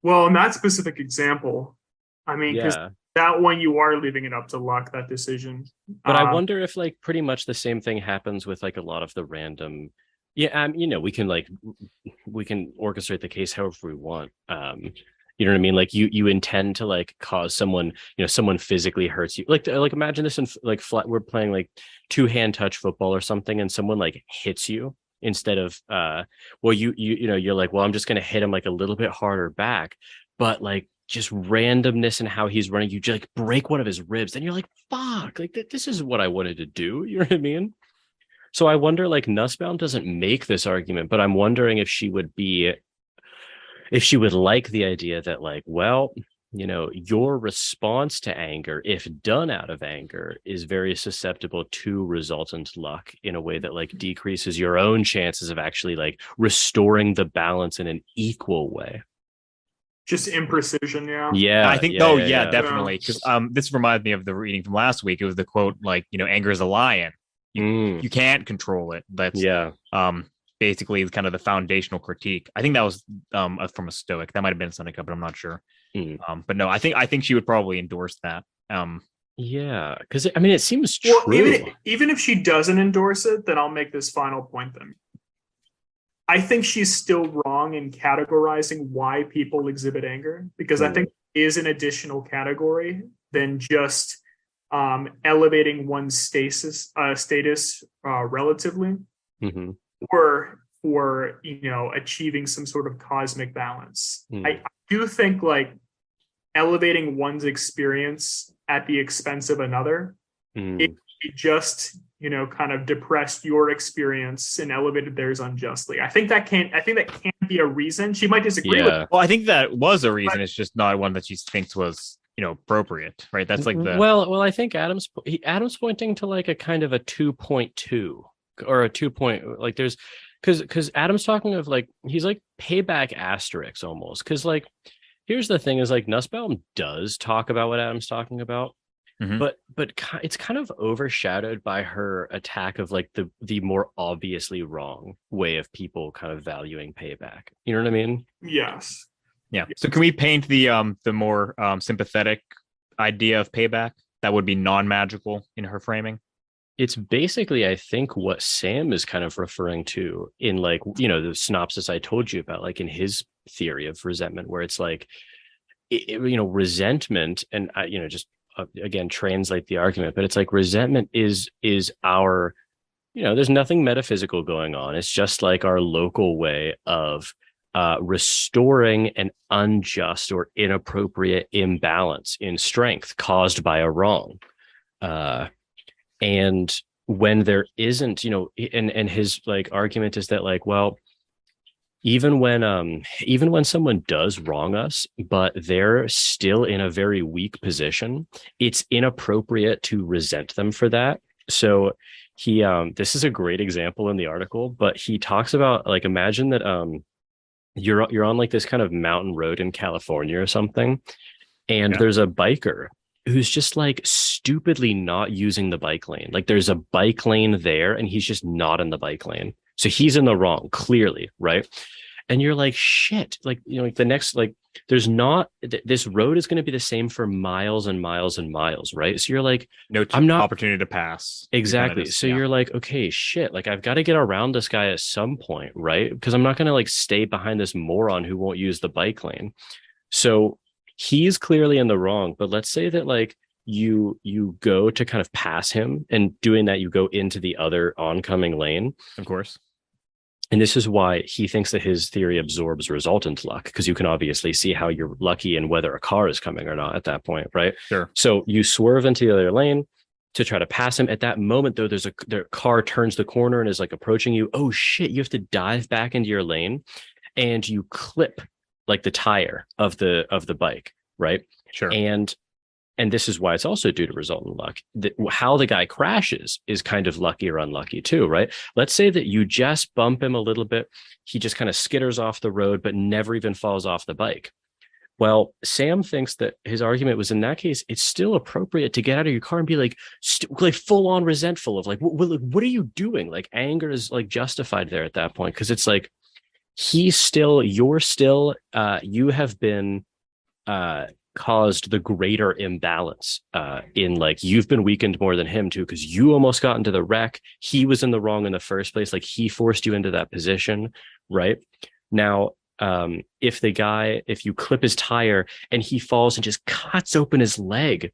Well, in that specific example, I mean, because Yeah. that one you are leaving it up to luck, that decision. But I wonder if like pretty much the same thing happens with like a lot of the random. Yeah, you know, we can orchestrate the case however we want. You know what I mean? Like you intend to like cause someone, you know, someone physically hurts you. Like imagine this in like we're playing like 2-hand touch football or something, and someone like hits you instead of well, you know, you're like, well, I'm just gonna hit him like a little bit harder back, but like just randomness and how he's running, you just like break one of his ribs, and you're like, fuck, like this is what I wanted to do. You know what I mean? So I wonder, like, Nussbaum doesn't make this argument, but I'm wondering if she would like the idea that, like, well, you know, your response to anger, if done out of anger, is very susceptible to resultant luck in a way that, like, decreases your own chances of actually, like, restoring the balance in an equal way. Just imprecision, yeah. Yeah, I think. Definitely. Because this reminds me of the reading from last week. It was the quote, like, you know, anger is a lion. You can't control it. That's basically kind of the foundational critique. I think that was from a Stoic. That might have been Seneca, but I'm not sure. But no, I think she would probably endorse that. Yeah, because I mean, it seems true. Well, even if she doesn't endorse it, then I'll make this final point. Then I think she's still wrong in categorizing why people exhibit anger, because I think it is an additional category than just elevating one's status relatively, or for, you know, achieving some sort of cosmic balance. I do think like elevating one's experience at the expense of another, it just, you know, kind of depressed your experience and elevated theirs unjustly. I think that can be a reason. She might disagree with it. Well, I think that was a reason. It's just not one that she thinks was, appropriate, right? That's like the well, I think Adam's pointing to like a kind of a 2.2 or a 2 point, like there's because Adam's talking of like he's like payback asterisks almost, because like here's the thing is like Nussbaum does talk about what Adam's talking about. But it's kind of overshadowed by her attack of like the more obviously wrong way of people kind of valuing payback. You know what I mean? Yes. Yeah. So can we paint the more sympathetic idea of payback that would be non-magical in her framing? It's basically, I think, what Sam is kind of referring to in like, the synopsis I told you about, like in his theory of resentment, where it's like, resentment and, just again, translate the argument, but it's like resentment is our, there's nothing metaphysical going on. It's just like our local way of restoring an unjust or inappropriate imbalance in strength caused by a wrong. And when there isn't, and his like argument is that like, well, even when someone does wrong us, but they're still in a very weak position, it's inappropriate to resent them for that. So he this is a great example in the article, but he talks about like imagine that you're on like this kind of mountain road in California or something, and there's a biker who's just like stupidly not using the bike lane. Like there's a bike lane there and he's just not in the bike lane. So he's in the wrong, clearly, right? And you're like, shit, like, like the next, like, there's not, this road is going to be the same for miles and miles and miles, right? So you're like, I'm not opportunity to pass. Exactly. So you're like, okay, shit, like I've got to get around this guy at some point, right? Because I'm not going to like stay behind this moron who won't use the bike lane. So he's clearly in the wrong, but let's say that like you go to kind of pass him, and doing that, you go into the other oncoming lane. Of course. And this is why he thinks that his theory absorbs resultant luck, because you can obviously see how you're lucky and whether a car is coming or not at that point, right? Sure. So you swerve into the other lane to try to pass him. At that moment, though, their car turns the corner and is like approaching you. Oh shit! You have to dive back into your lane, and you clip like the tire of the bike, right? Sure. And this is why it's also due to resultant luck. How the guy crashes is kind of lucky or unlucky too, right? Let's say that you just bump him a little bit. He just kind of skitters off the road, but never even falls off the bike. Well, Sam thinks that his argument was in that case, it's still appropriate to get out of your car and be like full on resentful of like, what are you doing? Like anger is like justified there at that point. Cause it's like, you have been, caused the greater imbalance in like you've been weakened more than him too, because you almost got into the wreck. He was in the wrong in the first place. Like he forced you into that position, right? Now, if you clip his tire and he falls and just cuts open his leg,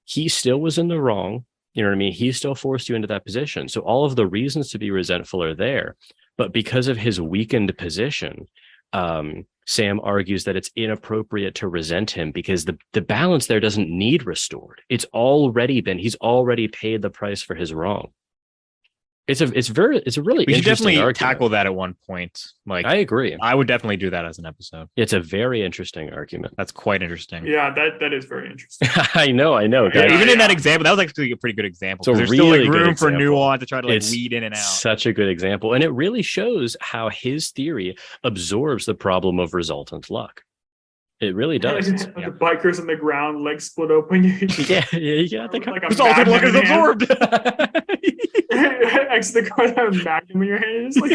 he still was in the wrong. You know what I mean? He still forced you into that position. So all of the reasons to be resentful are there, but because of his weakened position, Sam argues that it's inappropriate to resent him because the balance there doesn't need restored. He's already paid the price for his wrong. It's a really we should interesting definitely argument. tackle that at one point. Like I agree. I would definitely do that as an episode. It's a very interesting argument. That's quite interesting. Yeah, that is very interesting. I know. Guys. Even in that example, that was actually a pretty good example. It's a there's really still like room good for example. nuance to try to like weed in and out. Such a good example. And it really shows how his theory absorbs the problem of resultant luck. It really does. The bikers on the ground, legs split open. Yeah. The like resultant luck is absorbed. Exit the car, have a magnum in your hand. It's like,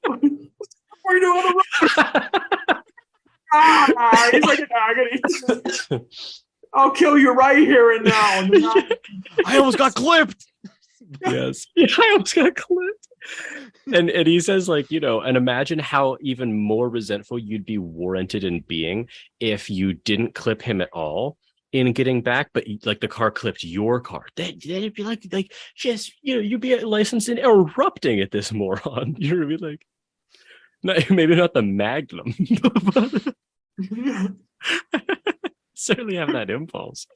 what are you doing on the road? He's like in agony. I'll kill you right here and now. I almost got clipped. Yes. Yeah, I almost got clipped. And he says, like, and imagine how even more resentful you'd be warranted in being if you didn't clip him at all in getting back, but like the car clipped your car. Then it'd be like just you'd be licensed in erupting at this moron. You know what I mean? Like, maybe not the Magnum, but certainly have that impulse.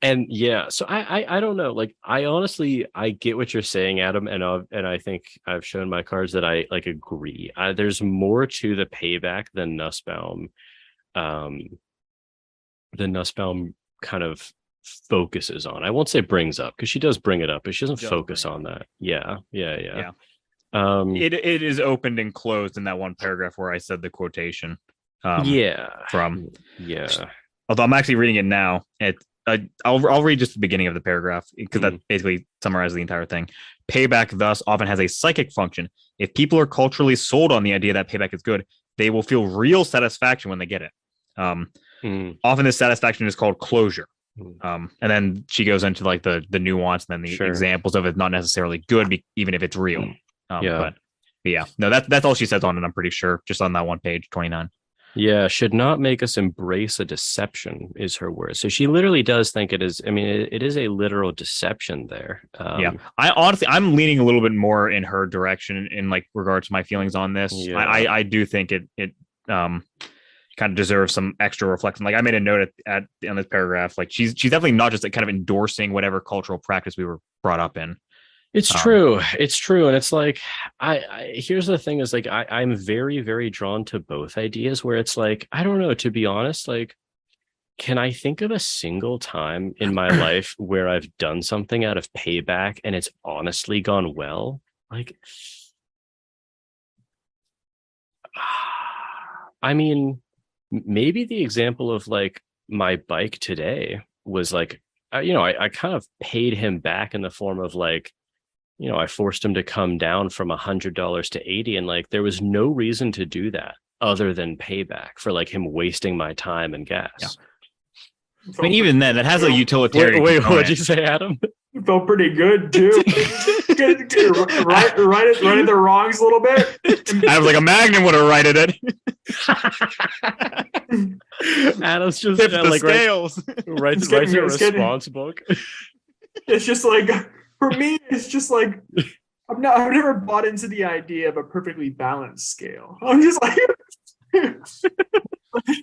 And yeah, so I don't know. Like, I honestly, I get what you're saying, Adam, and I think I've shown my cards that I like agree. There's more to the payback um, than Nussbaum kind of focuses on. I won't say brings up, because she does bring it up, but she doesn't focus on that. Yeah. It is opened and closed in that one paragraph where I said the quotation. From although I'm actually reading it now. I'll read just the beginning of the paragraph because that basically summarizes the entire thing. Payback thus often has a psychic function. If people are culturally sold on the idea that payback is good, they will feel real satisfaction when they get it. Often this satisfaction is called closure. And then she goes into like the nuance and then the examples of it not necessarily good, even if it's real. But yeah, no, that's all she says on it. I'm pretty sure just on that one page, 29. Yeah, should not make us embrace a deception is her word. So she literally does think it is. I mean, it is a literal deception there. I'm leaning a little bit more in her direction in like regards to my feelings on this. I do think it kind of deserves some extra reflection. Like I made a note at on this paragraph. Like she's definitely not just like kind of endorsing whatever cultural practice we were brought up in. It's true. It's true. And it's like, here's the thing is like, I'm very, very drawn to both ideas where it's like, I don't know, to be honest, like, can I think of a single time in my life where I've done something out of payback and it's honestly gone well? Like, I mean, maybe the example of like my bike today was like, I kind of paid him back in the form of like, I forced him to come down from $100 to 80, and like there was no reason to do that other than payback for like him wasting my time and gas. Yeah. I mean, even then, that has a utilitarian. Wait, what'd you say, Adam? It felt pretty good too. Righted the wrongs a little bit. I was like a Magnum would have righted it. Adam's just the scales. Writes a response book. It's just like. For me, it's just like I've never bought into the idea of a perfectly balanced scale. I'm just like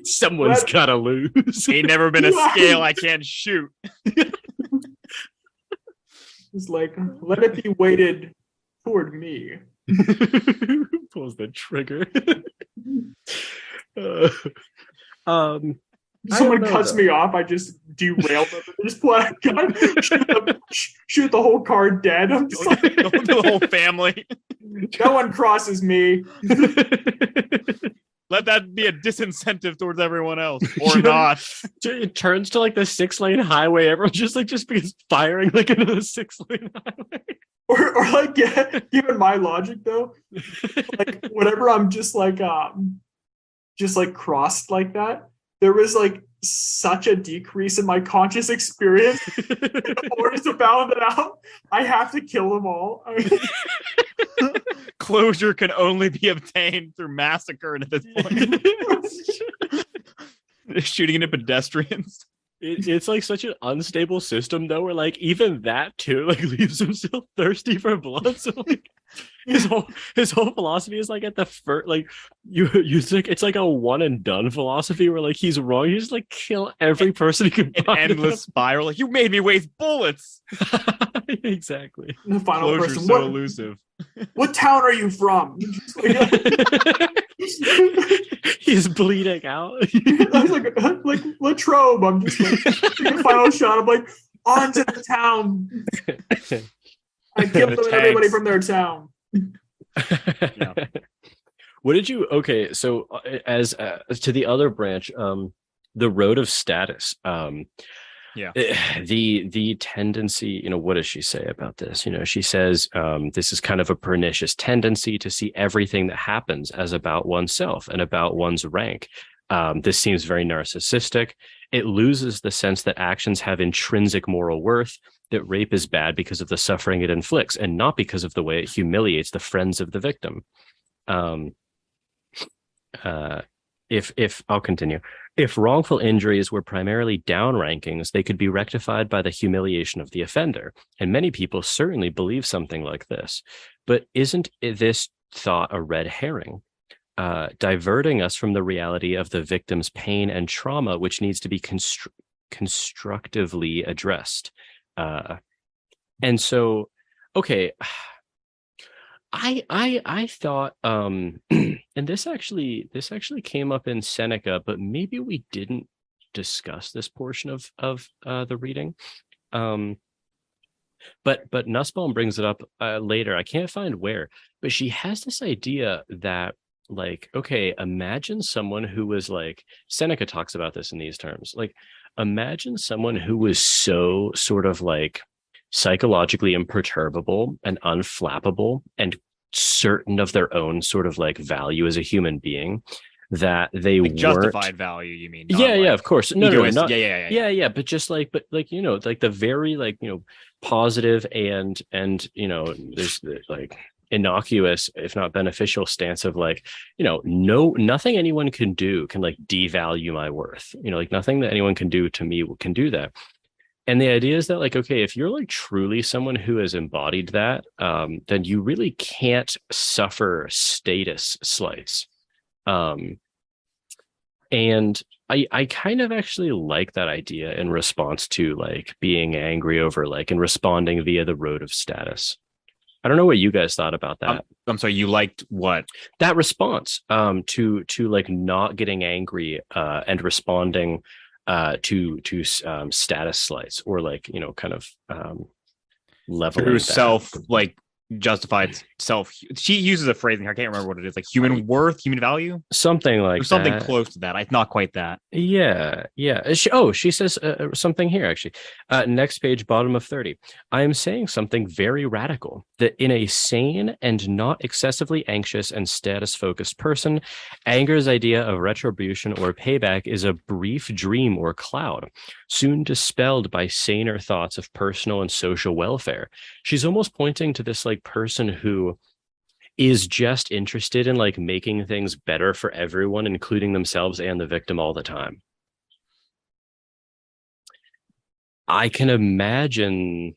someone's gotta lose. Ain't never been a scale I can't shoot. It's like let it be weighted toward me. Pulls the trigger. Someone cuts me off, I just derail them and just play shoot the whole card dead. I'm just like the whole family. No one crosses me. Let that be a disincentive towards everyone else, or not. It turns to like the 6-lane highway. Everyone just begins firing like into the 6-lane highway. Or like, given my logic though, like whenever I'm just like crossed like that, there was like such a decrease in my conscious experience. In order to balance it out, I have to kill them all. I mean, closure can only be obtained through massacre at this point. Shooting into pedestrians. It's like such an unstable system though, where like even that too like leaves him still thirsty for blood. So like his whole philosophy is like at the first, like you think it's like a one and done philosophy where like he's wrong, you just like kill every person he can. An endless spiral. Like you made me waste bullets. Exactly. The final Closure's person. So elusive. What town are you from? He's bleeding out. I was like Latrobe. I'm just like the final shot. I'm like on to the town. I killed them and everybody from their town. Yeah. What did you? Okay, so as to the other branch, the road of status. The tendency, what does she say about this? She says this is kind of a pernicious tendency to see everything that happens as about oneself and about one's rank. This seems very narcissistic. It loses the sense that actions have intrinsic moral worth, that rape is bad because of the suffering it inflicts and not because of the way it humiliates the friends of the victim. If I'll continue. If wrongful injuries were primarily down rankings, they could be rectified by the humiliation of the offender. And many people certainly believe something like this. But isn't this thought a red herring? Diverting us from the reality of the victim's pain and trauma, which needs to be constructively addressed. And so, okay, I thought, and this actually came up in Seneca, but maybe we didn't discuss this portion of the reading. But Nussbaum brings it up later. I can't find where, but she has this idea that, like, okay, imagine someone who was like, Seneca talks about this in these terms. Like, imagine someone who was so sort of like psychologically imperturbable and unflappable and certain of their own sort of like value as a human being, that they Like weren't justified value, you mean? yeah, yeah, of course. No, no, not yeah. But just like, but like, you know, like the very like, you know, positive and you know, there's like innocuous, if not beneficial stance of like, you know, nothing anyone can do can like devalue my worth. You know, like nothing that anyone can do to me can do that. And the idea is that, like, okay, if you're like truly someone who has embodied that, then you really can't suffer status slights. And I kind of actually like that idea in response to like being angry over like and responding via the road of status. I don't know what you guys thought about that. I'm sorry, you liked what? That response to like not getting angry and responding to status slights, or like, you know, kind of leveling through that. self, like justified self. She uses a phrasing here, I can't remember what it is, like human worth, human value, something like something that. close to that. It's not quite that. Yeah. She says something here actually. Next page, bottom of 30. I am saying something very radical, that in a sane and not excessively anxious and status focused person, anger's idea of retribution or payback is a brief dream or cloud, soon dispelled by saner thoughts of personal and social welfare. She's almost pointing to this like person who is just interested in like making things better for everyone, including themselves and the victim all the time. I can imagine,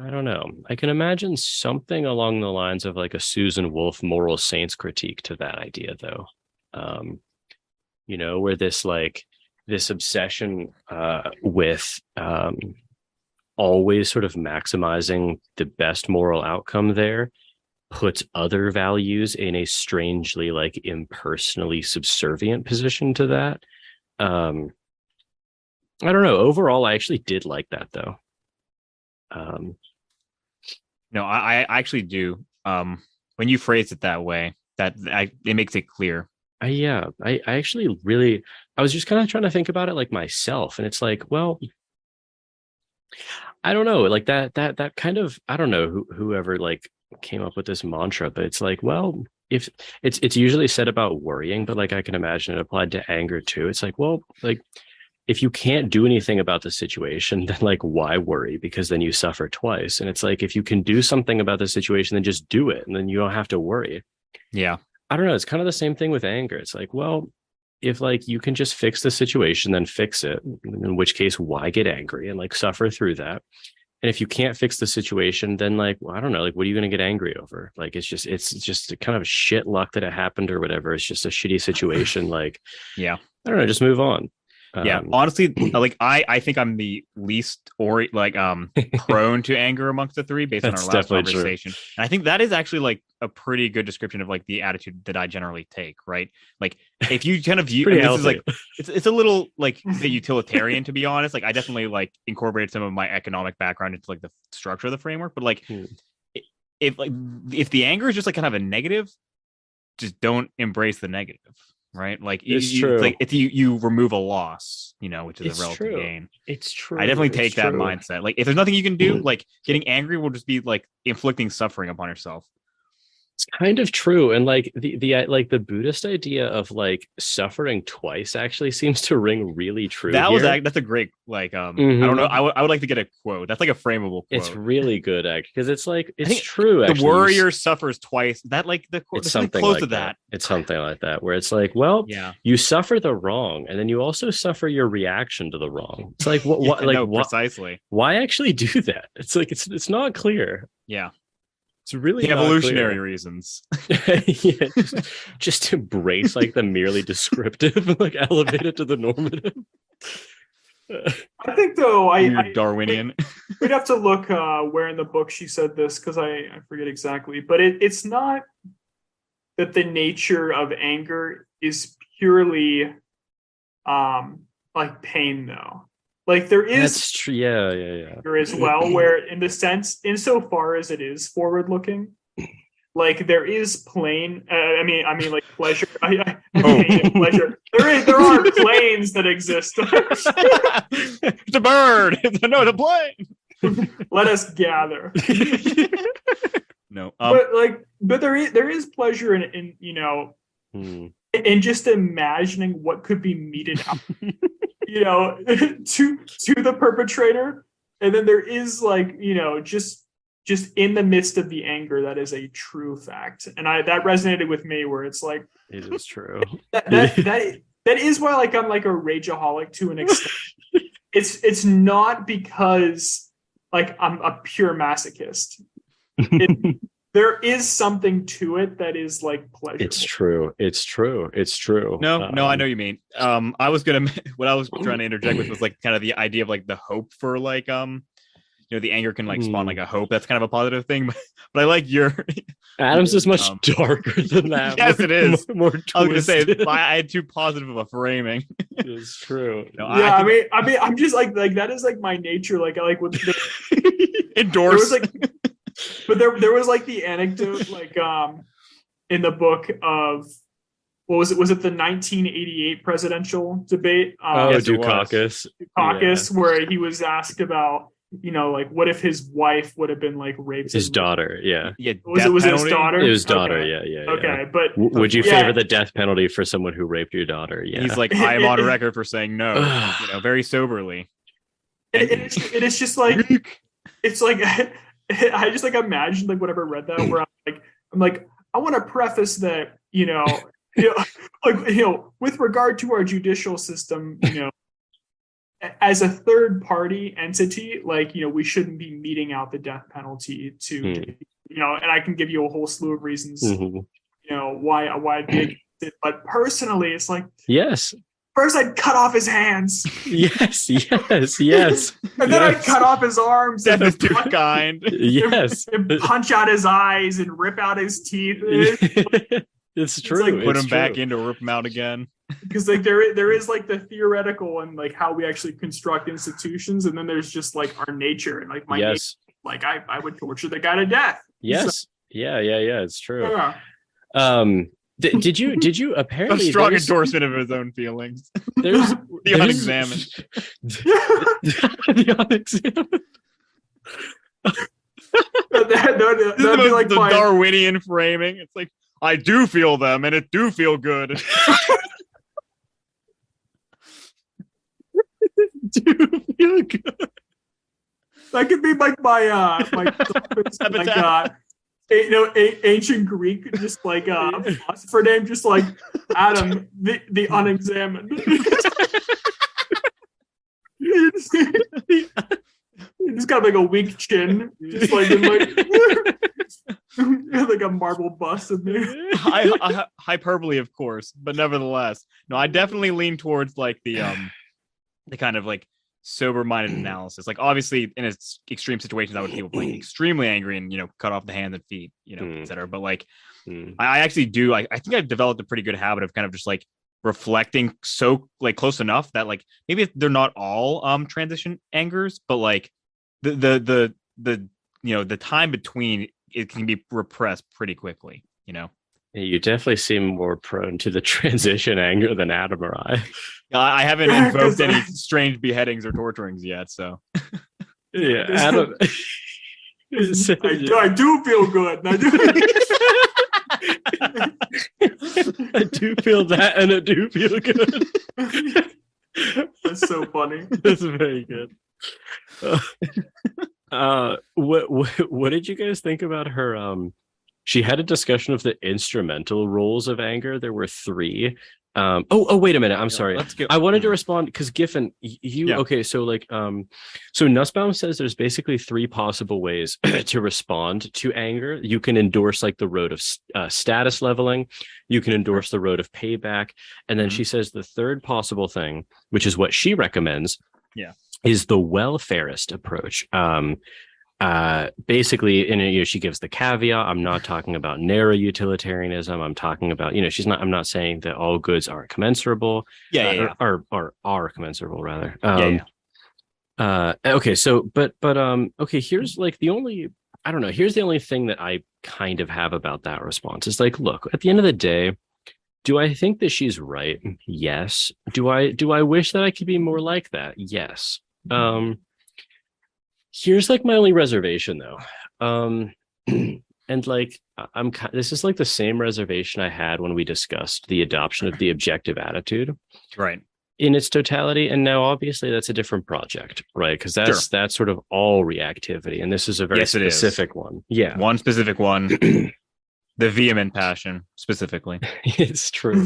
I don't know, I can imagine something along the lines of like a Susan Wolf moral saints critique to that idea, though. You know, where this like this obsession with always sort of maximizing the best moral outcome there puts other values in a strangely like impersonally subservient position to that. I don't know. Overall, I actually did like that, though. No, I actually do. When you phrase it that way, it makes it clear. I actually really, I was just kind of trying to think about it like myself, and it's like, well, I don't know, like that kind of, I don't know whoever like came up with this mantra, but it's like, well, if it's usually said about worrying, but like I can imagine it applied to anger too. It's like, well, like if you can't do anything about the situation, then like why worry? Because then you suffer twice. And it's like, if you can do something about the situation, then just do it, and then you don't have to worry. Yeah. I don't know. It's kind of the same thing with anger. It's like, well, if like you can just fix the situation, then fix it. In which case, why get angry and like suffer through that? And if you can't fix the situation, then like, well, I don't know, like, what are you going to get angry over? Like, it's just kind of shit luck that it happened or whatever. It's just a shitty situation. Like, yeah, I don't know, just move on. Yeah, honestly, like I think I'm the least prone to anger amongst the three based on our last conversation. And I think that is actually like a pretty good description of like the attitude that I generally take, right? Like if you kind of view this is like it's a little like the utilitarian, to be honest. Like I definitely like incorporated some of my economic background into like the structure of the framework, but like if the anger is just like kind of a negative, just don't embrace the negative. Right, like like if you remove a loss, you know, which is a relative gain. It's true. I definitely take that mindset. Like if there's nothing you can do, like getting angry will just be like inflicting suffering upon yourself. It's kind of true. And like the like the Buddhist idea of like suffering twice actually seems to ring really true. That's a great like I don't know. I would like to get a quote. That's like a frameable quote. It's really good actually, because it's like it's true. The warrior suffers twice. That like the quote. It's something close like to that. It's something like that, where it's like, well, yeah, you suffer the wrong, and then you also suffer your reaction to the wrong. It's like what like precisely. Why actually do that? It's like it's not clear. Yeah. It's really the evolutionary reasons. Yeah, just embrace like the merely descriptive, like elevate it to the normative. I think though, Weird Darwinian. we'd have to look where in the book she said this because I forget exactly, but it's not that the nature of anger is purely like pain though. Like there is That's true. Yeah. anger as well, where in the sense, insofar as it is forward looking, like there is plain. I mean, like pleasure. Pain and pleasure. There are planes that exist. It's a bird. No, it's a plane. Let us gather. No, but there is pleasure in in just imagining what could be meted out, to the perpetrator, and then there is like just in the midst of the anger that is a true fact, and that resonated with me where it's like it is true. That is why like I'm like a rageaholic to an extent. It's not because like I'm a pure masochist. There is something to it that is like pleasurable. It's true. No, I know what you mean. I was what I was trying to interject with was like kind of the idea of like the hope for like the anger can like spawn like a hope. That's kind of a positive thing, but I like your Adam's is much darker than that. Yes, it is. More I was gonna say I had too positive of a framing. It's true. No, yeah, I mean, I'm just like that is like my nature. Like I like with endorse. But there was like the anecdote like in the book of what was it? Was it the 1988 presidential debate? Dukakis. Dukakis, where he was asked about like what if his wife would have been like raped? His daughter, yeah. Was it his daughter? It was daughter, okay. yeah. Okay, but would you favor the death penalty for someone who raped your daughter? Yeah. He's like, I am on record for saying no, very soberly. And it's just like it's like I just like imagine like whenever I read that where I'm like I want to preface that with regard to our judicial system, as a third party entity, like we shouldn't be meting out the death penalty to and I can give you a whole slew of reasons why I'd be against it, but personally it's like yes. First, I'd cut off his hands. Yes. And then I'd cut off his arms. Death is too kind. Yes. And punch out his eyes and rip out his teeth. It's true. Like put him back in to rip him out again. Because like there is like the theoretical and like how we actually construct institutions, and then there's just like our nature and like my nature, like I would torture the guy to death. Yes. So, yeah. It's true. Yeah. Did you apparently a strong endorsement of his own feelings? There's the unexamined. The unexamined. That'd be like the Darwinian framing. It's like I do feel them, and it do feel good. Do feel good. That could be like my like ancient Greek, just like philosopher name, just like Adam, the unexamined. He's got like a weak chin, just like like a marble bust in there. Hyperbole, of course, but nevertheless, no, I definitely lean towards like the kind of like sober-minded analysis. Like obviously in extreme situations I would people like extremely angry and cut off the hands and feet, etc. But like I actually do I think I've developed a pretty good habit of kind of just like reflecting so like close enough that like maybe they're not all transition angers, but like the time between it can be repressed pretty quickly. You definitely seem more prone to the transition anger than Adam or I. I haven't invoked any strange beheadings or torturings yet, so. Yeah, Adam. I do feel good. I do feel that, and I do feel good. That's so funny. That's very good. What did you guys think about her? She had a discussion of the instrumental rules of anger. There were 3. Wait a minute. I'm sorry. Let's go. I wanted to respond because Giffin, okay. So like, so Nussbaum says there's basically 3 possible ways to respond to anger. You can endorse like the road of status leveling. You can endorse the road of payback. And then she says the third possible thing, which is what she recommends, is the welfarist approach. Basically, and she gives the caveat, I'm not talking about narrow utilitarianism. I'm talking about, I'm not saying that all goods are commensurable. Are commensurable rather. Okay, so but okay, here's like the only, I don't know, here's the only thing that I kind of have about that response. Is like, look, at the end of the day, do I think that she's right? Yes. Do I wish that I could be more like that? Yes. Here's like my only reservation though. And like this is like the same reservation I had when we discussed the adoption of the objective attitude. Right. In its totality. And now obviously that's a different project, right? Because that's sort of all reactivity. And this is a very specific one. Yeah. One specific one. The vehement passion specifically. It's true.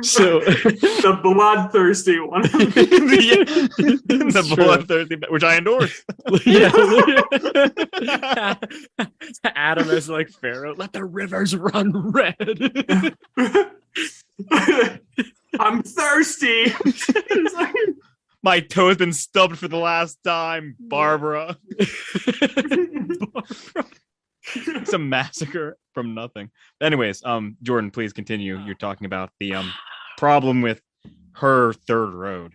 So the bloodthirsty one. The bloodthirsty, which I endorse. Adam is like Pharaoh, let the rivers run red. I'm thirsty. My toe's been stubbed for the last time, Barbara. It's a massacre from nothing. Anyways, Jordan, please continue. You're talking about the problem with her third road.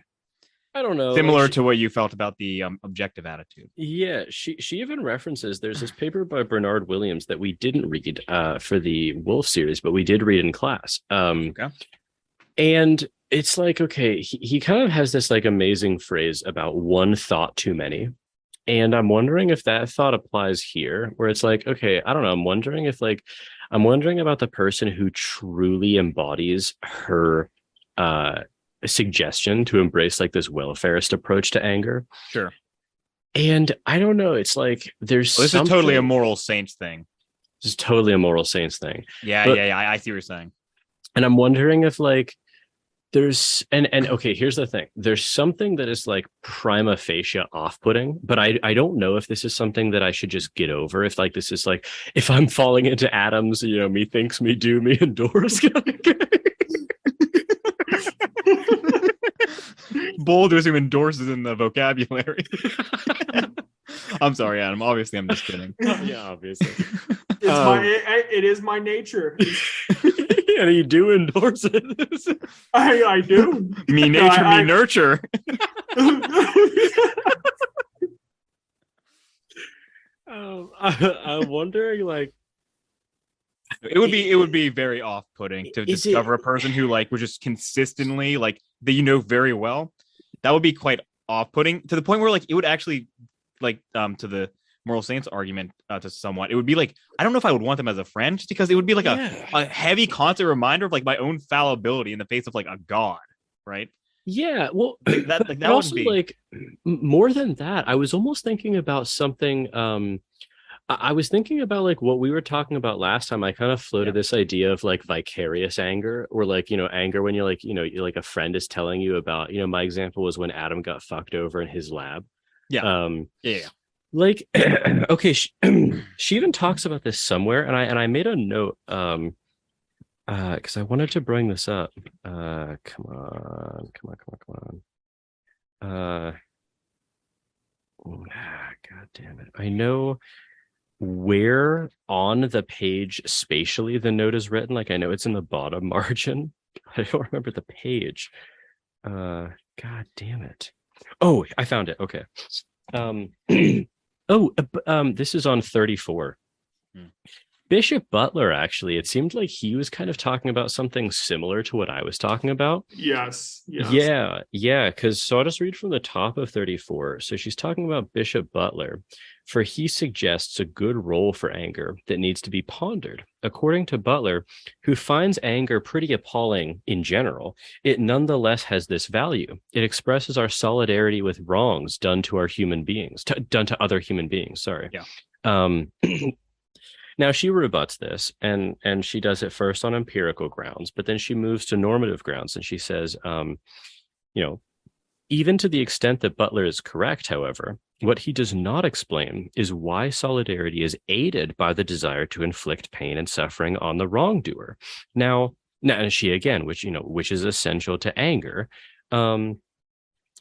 I don't know. Similar to what you felt about the objective attitude. Yeah, she even references, there's this paper by Bernard Williams that we didn't read for the Wolf series, but we did read in class. Okay. And it's like, okay, he kind of has this like amazing phrase about one thought too many. And I'm wondering if that thought applies here, where it's like, okay, I don't know. I'm wondering about the person who truly embodies her suggestion to embrace like this welfarist approach to anger. Sure. And I don't know. It's like this is totally a moral saints thing. This is totally a moral saints thing. Yeah. I see what you're saying. And I'm wondering if like there's and okay, here's the thing. There's something that is like prima facie off-putting, but I don't know if this is something that I should just get over. If like this is like, if I'm falling into Adam's, me thinks, me do, me endorse. Bold who endorses in the vocabulary. I'm sorry, Adam. Obviously, I'm just kidding. Yeah, obviously. It is my nature. And you do endorse it. I do. Me nature, me nurture. I'm wondering, like, it would be very off-putting to discover a person who like was just consistently like that very well. That would be quite off-putting to the point where like it would actually like to the moral saints argument to somewhat, it would be like, I don't know if I would want them as a friend, just because it would be like a heavy constant reminder of like my own fallibility in the face of like a god, right? Yeah, well, that also would be like more than that. I was almost thinking about something. I was thinking about like what we were talking about last time. I kind of floated this idea of like vicarious anger, or like, anger when you're like, you're like a friend is telling you about, my example was when Adam got fucked over in his lab. Yeah. Like, okay, she even talks about this somewhere, and I made a note because I wanted to bring this up. Come on. God damn it. I know where on the page spatially the note is written. Like, I know it's in the bottom margin. I don't remember the page. God damn it. Oh, I found it. Okay. This is on 34. Bishop Butler, actually, it seemed like he was kind of talking about something similar to what I was talking about. Yes. Yeah, because so I'll just read from the top of 34. So she's talking about Bishop Butler, for he suggests a good role for anger that needs to be pondered. According to Butler, who finds anger pretty appalling in general, it nonetheless has this value. It expresses our solidarity with wrongs done to our human beings, done to other human beings. Sorry. Yeah. Now, she rebuts this, and she does it first on empirical grounds, but then she moves to normative grounds, and she says, even to the extent that Butler is correct, however, what he does not explain is why solidarity is aided by the desire to inflict pain and suffering on the wrongdoer. Now, and she again, which is essential to anger.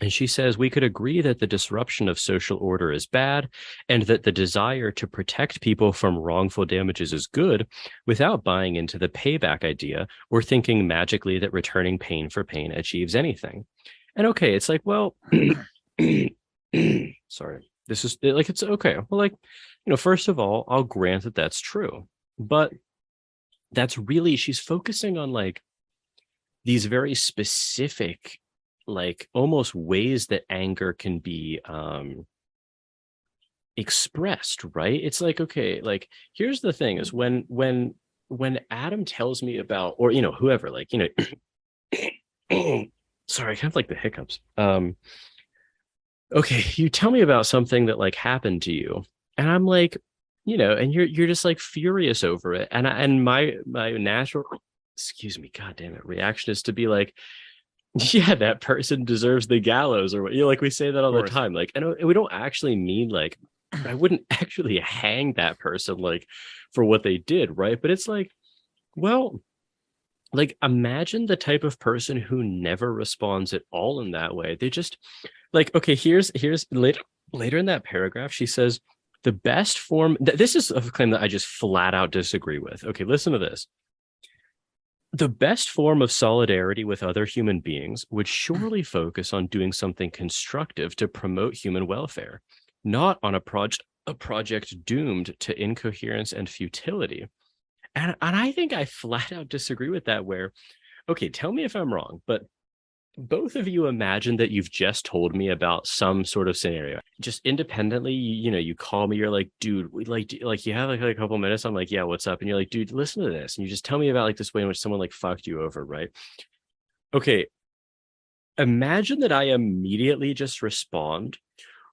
And she says, we could agree that the disruption of social order is bad and that the desire to protect people from wrongful damages is good without buying into the payback idea or thinking magically that returning pain for pain achieves anything. And okay, it's like, well, sorry, this is like, it's okay. Well, like, first of all, I'll grant that that's true, but that's really, she's focusing on like these very specific, like almost ways that anger can be expressed, right? It's like, okay, like here's the thing is when Adam tells me about, or whoever, like, sorry, I kind of like the hiccups. Okay, you tell me about something that like happened to you, and I'm like, and you're just like furious over it, and my natural, excuse me, god damn it, reaction is to be like, yeah, that person deserves the gallows, or what, like we say that all the time, like, and we don't actually mean like, I wouldn't actually hang that person like for what they did, right? But it's like, well, like imagine the type of person who never responds at all in that way. They just like, okay, here's later in that paragraph, she says the best form, this is a claim that I just flat out disagree with. Okay, listen to this. The best form of solidarity with other human beings would surely focus on doing something constructive to promote human welfare, not on a project doomed to incoherence and futility. And I think I flat out disagree with that, where, okay, tell me if I'm wrong, but both of you imagine that you've just told me about some sort of scenario. Just independently, you call me, you're like, dude, we like you have like a couple minutes. I'm like, yeah, what's up? And you're like, dude, listen to this. And you just tell me about like this way in which someone like fucked you over, right? Okay. Imagine that I immediately just respond.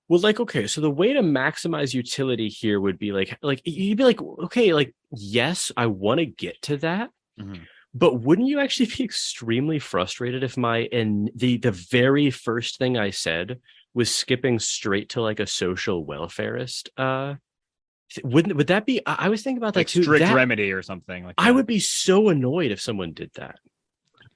Well, like, okay, so the way to maximize utility here would be like you'd be like, okay, like, yes, I want to get to that. Mm-hmm. But wouldn't you actually be extremely frustrated if the very first thing I said was skipping straight to like a social welfarist? Would that be? I was thinking about that like too. Strict remedy or something like that. I would be so annoyed if someone did that.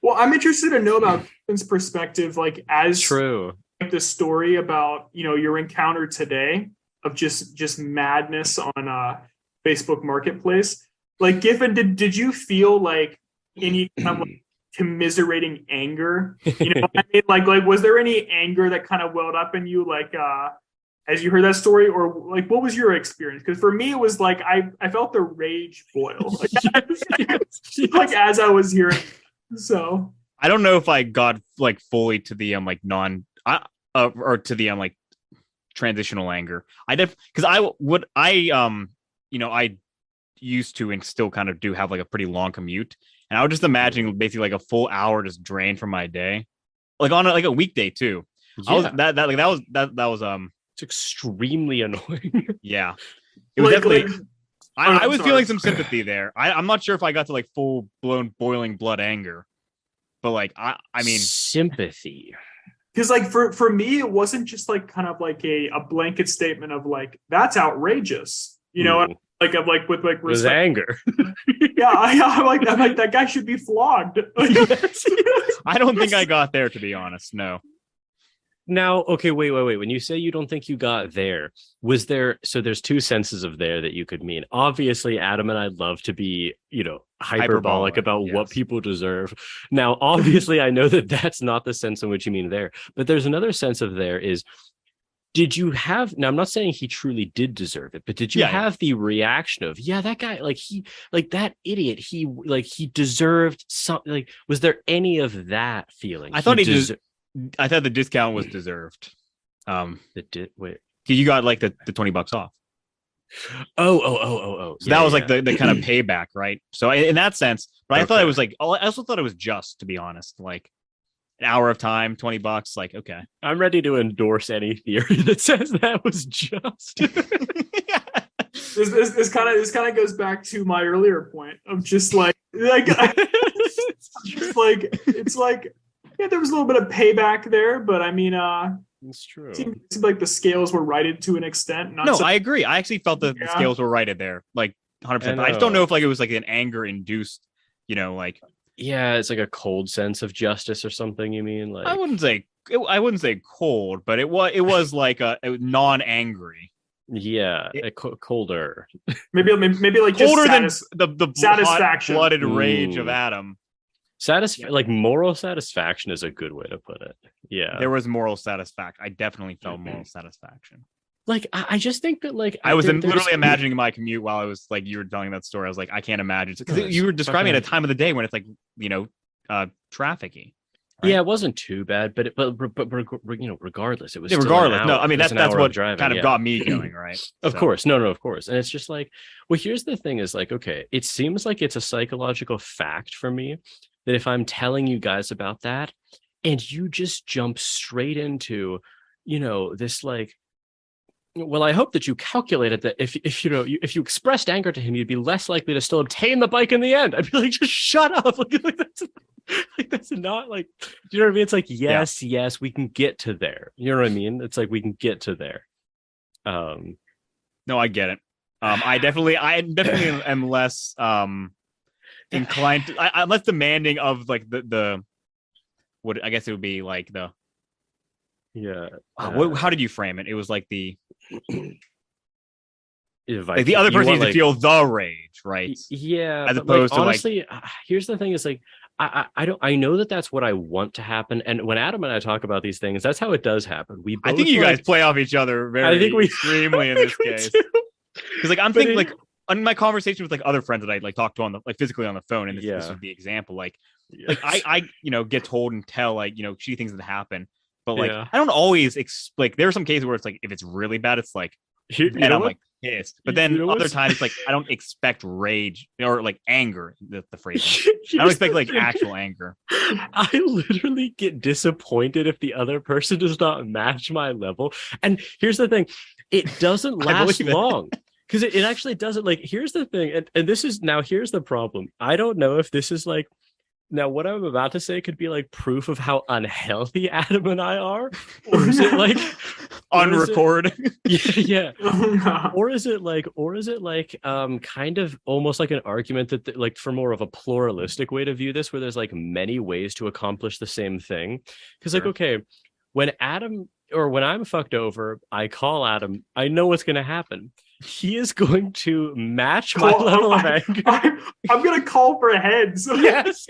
Well, I'm interested to know about Giffin's perspective, like as true. Like the story about your encounter today of just madness on Facebook Marketplace. Like Giffin, did you feel like any kind of like commiserating anger? I mean, like was there any anger that kind of welled up in you, like as you heard that story, or like what was your experience? Because for me, it was like I felt the rage boil, like, yes. Like as I was hearing. So I don't know if I got like fully to the like or to the like transitional anger. Because I used to and still kind of do have like a pretty long commute. And I would just imagine basically like a full hour just drained from my day, like on a weekday too. Yeah. That was it's extremely annoying. Yeah, it was definitely. I was feeling some sympathy there. I'm not sure if I got to like full blown boiling blood anger, but like I mean sympathy. Because like for me, it wasn't just like kind of like a blanket statement of like that's outrageous, Like I'm like with like respect. Anger. Yeah, I'm like that guy should be flogged. I don't think I got there, to be honest. No. Now, okay, wait. When you say you don't think you got there, was there? So there's two senses of there that you could mean. Obviously, Adam and I love to be, hyperbolic about what people deserve. Now, obviously, I know that that's not the sense in which you mean there, but there's another sense of there is. Did you have, now I'm not saying he truly did deserve it, but did you have the reaction of, yeah, that guy, like that idiot, he deserved something, like, was there any of that feeling? I thought I thought the discount was deserved. Wait. You got like the $20 off. Oh. So that was like the kind of payback, right? So in that sense, but I thought it was like, I also thought it was just, to be honest, like, an hour of time, $20. Like, okay, I'm ready to endorse any theory that says that was just. This kind of goes back to my earlier point of just like it's like yeah, there was a little bit of payback there, but I mean, it's true. It seemed like the scales were righted to an extent. I agree. I actually felt the scales were righted there, like 100%. I just don't know if like it was like an anger induced, like. Yeah, it's like a cold sense of justice or something, you mean? Like, I wouldn't say I wouldn't say cold, but it was like a non-angry. Yeah, colder. Maybe like colder just than the satisfaction, blooded rage of Adam. Like moral satisfaction is a good way to put it. Yeah, there was moral satisfaction. I definitely felt moral satisfaction. Like I just think that like I was literally imagining my commute while I was like, you were telling that story. I was like, I can't imagine, because you were describing it at a time of the day when it's like, trafficy. Right? Yeah, it wasn't too bad, but regardless, it was regardless. No, I mean that's what driving, kind of got me going, right? Of course, no, of course, and it's just like, well, here's the thing: is like, okay, it seems like it's a psychological fact for me that if I'm telling you guys about that, and you just jump straight into, this like. Well, I hope that you calculated that if you expressed anger to him, you'd be less likely to still obtain the bike in the end. I'd be like, just shut up. That's not like, do you know what I mean? It's like, yes, we can get to there. You know what I mean? It's like we can get to there. No, I get it. I definitely am less inclined to, I'm less demanding of like the what I guess it would be like the how did you frame it? It was like the the other person needs to feel the rage, right? Yeah, as opposed to honestly, here's the thing: is like I know that's what I want to happen, and when Adam and I talk about these things, that's how it does happen. I think you guys play off each other extremely in this case. Because like I'm thinking like on my conversation with like other friends that I like talk to on the like physically on the phone, and this is the example. Like I get told and tell like shitty things that happen. But like, I don't always like. There are some cases where it's like, if it's really bad, it's like, and I'm like pissed. But then other times, it's like I don't expect rage or like anger. The phrase. I don't expect like actual anger. I literally get disappointed if the other person does not match my level. And here's the thing: it doesn't last long. Because it actually doesn't. Like, here's the thing, and this is now. Here's the problem. I don't know if this is like. Now, what I'm about to say could be like proof of how unhealthy Adam and I are, or is it like on record? Yeah. Or is it like kind of almost like an argument that like for more of a pluralistic way to view this, where there's like many ways to accomplish the same thing? Because like, okay, when I'm fucked over, I call Adam. I know what's going to happen. He is going to match my level of anger. I'm going to call for heads. Yes.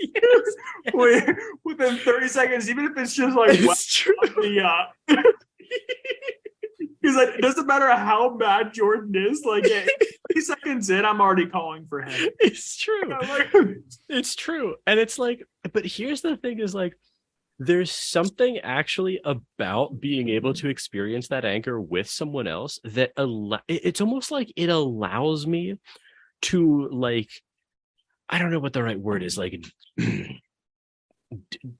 Within 30 seconds, even if it's just like it's true. He's like, it doesn't matter how bad Jordan is. Like 30 seconds in, I'm already calling for heads. It's true. It's true. And it's like, but here's the thing: is like, there's something actually about being able to experience that anger with someone else that it's almost like it allows me to like, I don't know what the right word is, like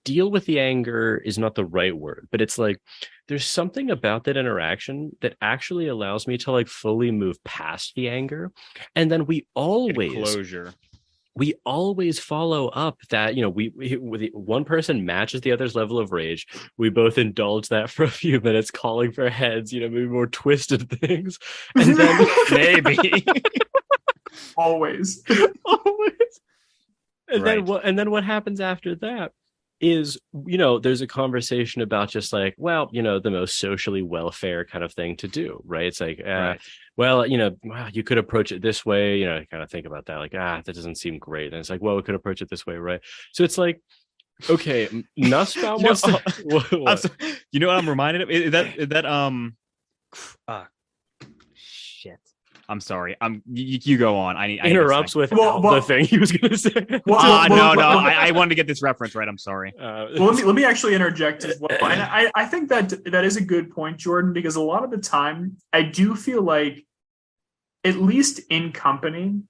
deal with the anger is not the right word, but it's like there's something about that interaction that actually allows me to like fully move past the anger. And then we always follow up that, we one person matches the other's level of rage. We both indulge that for a few minutes, calling for heads, maybe more twisted things. And then maybe always. And then what happens after that is, there's a conversation about just like, well, the most socially welfare kind of thing to do, right? It's like, well, you could approach it this way, kind of think about that, like, that doesn't seem great. And it's like, well, we could approach it this way, right? So it's like, okay, Nussbaum wants to... what? You know what I'm reminded of? Is that shit. I'm sorry. You go on. I interrupts with the thing he was going to say. No. I wanted to get this reference right. I'm sorry. Let me actually interject as well. And I think that is a good point, Jordan, because a lot of the time I do feel like, at least in company,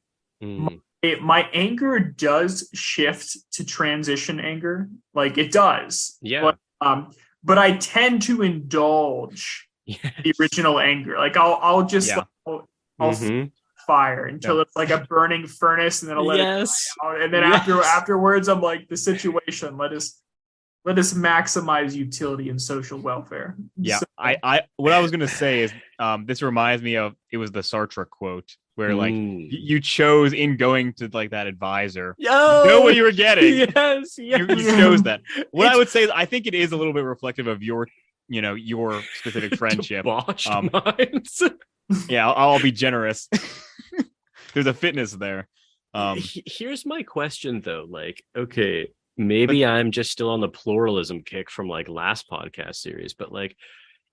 my anger does shift to transition anger. Like it does. Yeah. But I tend to indulge the original anger. Like I'll just I'll fire until it's like a burning furnace, and then I'll let it die out. And then afterwards, I'm like, the situation. Let us maximize utility and social welfare. Yeah, so, I what I was gonna say is, this reminds me of, it was the Sartre quote where like you chose in going to like that advisor. Yo, you know what you were getting. Yes, you chose that. What I would say is I think it is a little bit reflective of your specific friendship. Minds. Yeah, I'll be generous. There's a fitness there. Here's my question though. Like, okay, maybe I'm just still on the pluralism kick from like last podcast series, but like,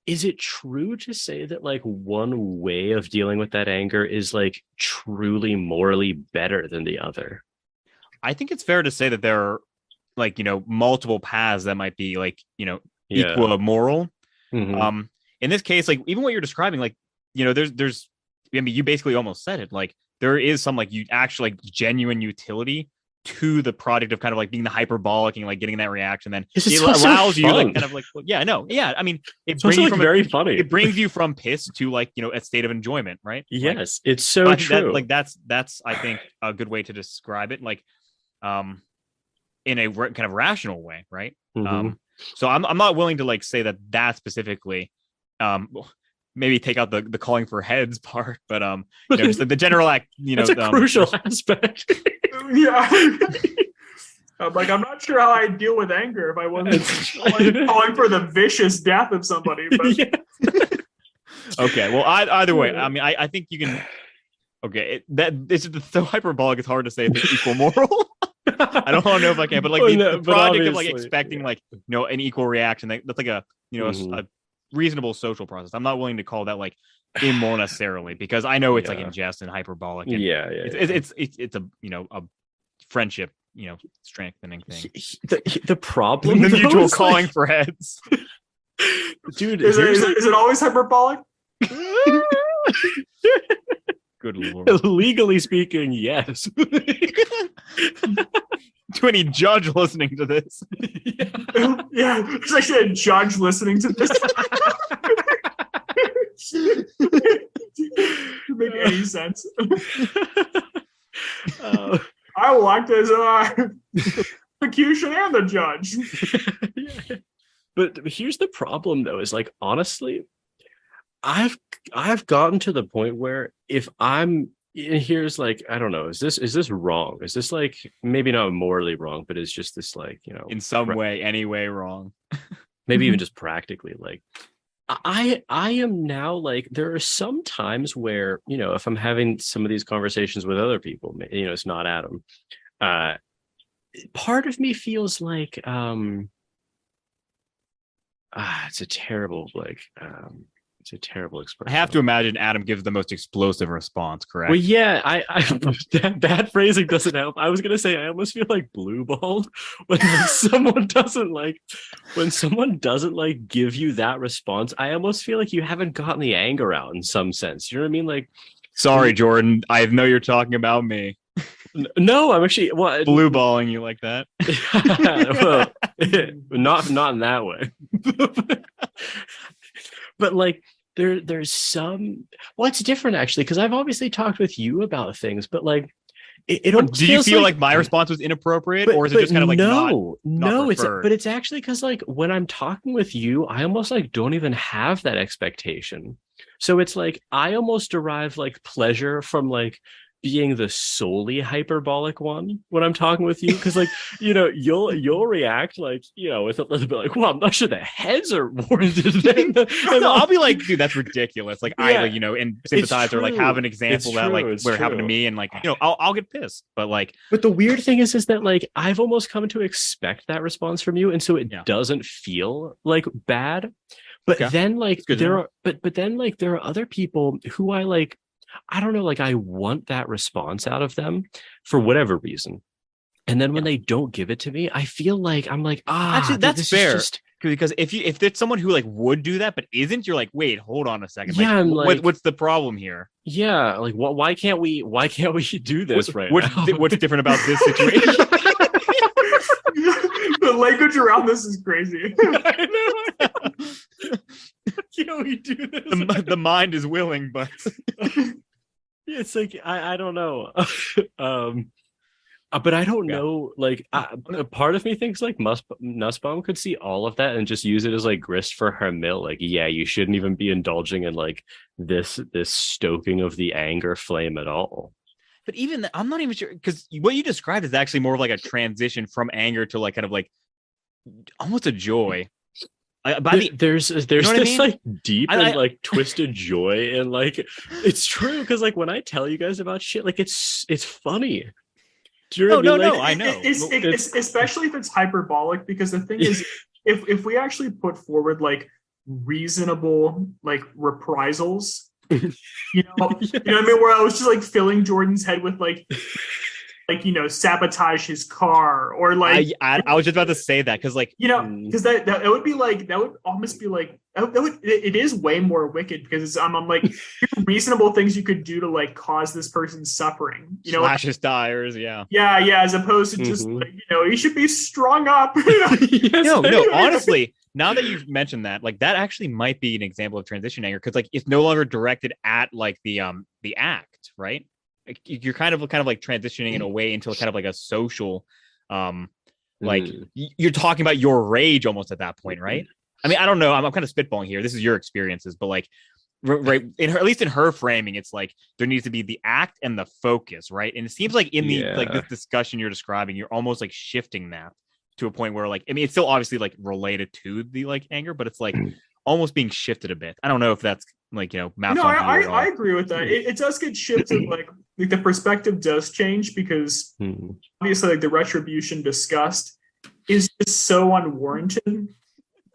is it true to say that like one way of dealing with that anger is like truly morally better than the other? I think it's fair to say that there are like, multiple paths that might be like, equal moral. Mm-hmm. In this case, like even what you're describing, like, there's, I mean, you basically almost said it, like there is some like you actually like genuine utility to the product of kind of like being the hyperbolic and like getting that reaction. Then it allows you like kind of like, yeah, no. Yeah. I mean, it brings you from very funny. It brings you from piss to like, a state of enjoyment. Right. Yes. Like, it's so true. That's, I think a good way to describe it. Like, in a kind of rational way. Right. Mm-hmm. So I'm not willing to like say that specifically, maybe take out the calling for heads part, but just the general act, that's a crucial aspect. Yeah. I'm not sure how I'd deal with anger if I wasn't calling for the vicious death of somebody. But... Yeah. Okay. Well, either way, I mean, I think you can. Okay, this is so hyperbolic. It's hard to say it's equal moral. I don't know if I can, but like the project of like expecting like an equal reaction. That's like a a reasonable social process. I'm not willing to call that like immoral necessarily because I know it's like in jest and hyperbolic. And it's a a friendship strengthening thing. The problem, the mutual calling for heads. Dude, is it always hyperbolic? Good Lord. Legally speaking, yes. To any judge listening to this. Yeah, there's actually a judge listening to this. Doesn't make any sense. I will act as prosecution and the judge. But here's the problem, though, is like honestly, I've gotten to the point where if I'm here's like, I don't know, is this wrong? Is this like maybe not morally wrong, but it's just this like, in some way, anyway wrong. Maybe even just practically like I am now like there are some times where, if I'm having some of these conversations with other people, it's not Adam. Part of me feels like it's a terrible it's a terrible expression. I have to imagine Adam gives the most explosive response, correct? Well, yeah, I that phrasing doesn't help. I was gonna say I almost feel like blue balled when someone doesn't give you that response. I almost feel like you haven't gotten the anger out in some sense. You know what I mean? Like, sorry, Jordan, I know you're talking about me. No, I'm actually blue balling you like that. Well, not in that way. But like there's some it's different actually because I've obviously talked with you about things, but like it do you feel like my response was inappropriate, or is it just kind of like no preferred? It's actually because like when I'm talking with you, I almost like don't even have that expectation. So it's like I almost derive like pleasure from like being the solely hyperbolic one when I'm talking with you, because like you'll react like with a little bit like, well, I'm not sure the heads are warranted. And I'll be like, dude, that's ridiculous. Like I and sympathize or like have an example that like where it happened to me, and like I'll get pissed. But the weird thing is that like I've almost come to expect that response from you, and so it doesn't feel like bad. But then like there are other people who I don't know, like I want that response out of them for whatever reason. And then when they don't give it to me, I feel like I'm like, actually, that's fair. Because if it's someone who like would do that but isn't, you're like, wait, hold on a second. Yeah, what's the problem here? Yeah, like why can't we do this now? What's different about this situation? The language around this is crazy. I know. We do this. The mind is willing, but it's like I don't know. But I don't Yeah. know. Like, a part of me thinks like Nussbaum could see all of that and just use it as like grist for her mill. Like, yeah, you shouldn't even be indulging in like this stoking of the anger flame at all. But even I'm not even sure, because what you described is actually more of like a transition from anger to like kind of like almost a joy. There's you know what I this mean? like deep I, and I like twisted joy, and like it's true because like when I tell you guys about shit, like it's funny. Do you know what I mean? Like, no, I know. It's especially if it's hyperbolic, because the thing is, if we actually put forward like reasonable like reprisals, you know, yes. you know what I mean, where I was just like filling Jordan's head with like sabotage his car, or like I was just about to say that, because like because that would be like, that would almost be like, it is way more wicked, because it's, I'm like, here are reasonable things you could do to like cause this person suffering, slash his tires, yeah. as opposed to just like, he should be strung up. Yes, no, honestly, now that you've mentioned that, like that actually might be an example of transition anger, because like it's no longer directed at like the act, right? Like, you're kind of like transitioning in a way into kind of like a social, like you're talking about your rage almost at that point, right? I mean, I don't know. I'm kind of spitballing here. This is your experiences, but like, right, at least in her framing, it's like there needs to be the act and the focus, right? And it seems like in the like this discussion you're describing, you're almost like shifting that to a point where like, I mean, it's still obviously like related to the like anger, but it's like almost being shifted a bit. I don't know if that's like, maps onto you at all. I agree with that. It does get shifted. Like the perspective does change, because obviously like the retribution discussed is just so unwarranted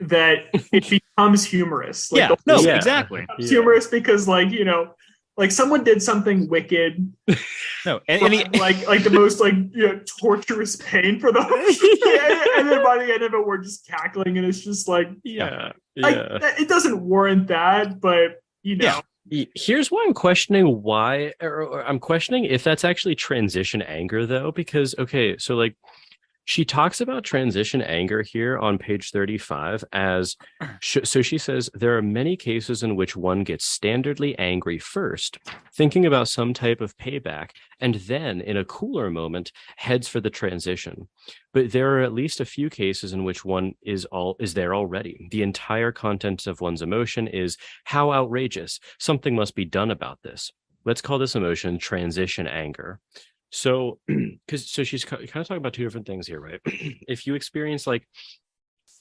that it becomes humorous. Like, exactly. Humorous because like, like someone did something wicked. No, and like the most like torturous pain for them, and then by the end of it, we're just cackling, and it's just like, it doesn't warrant that, but Here's why I'm questioning or I'm questioning if that's actually transition anger, though, because okay, so like she talks about transition anger here on page 35 as so she says there are many cases in which one gets standardly angry first, thinking about some type of payback, and then in a cooler moment heads for the transition. But there are at least a few cases in which one is there already. The entire content of one's emotion is how outrageous. Something must be done about this. Let's call this emotion transition anger. So, so she's kind of talking about two different things here, right? If you experience like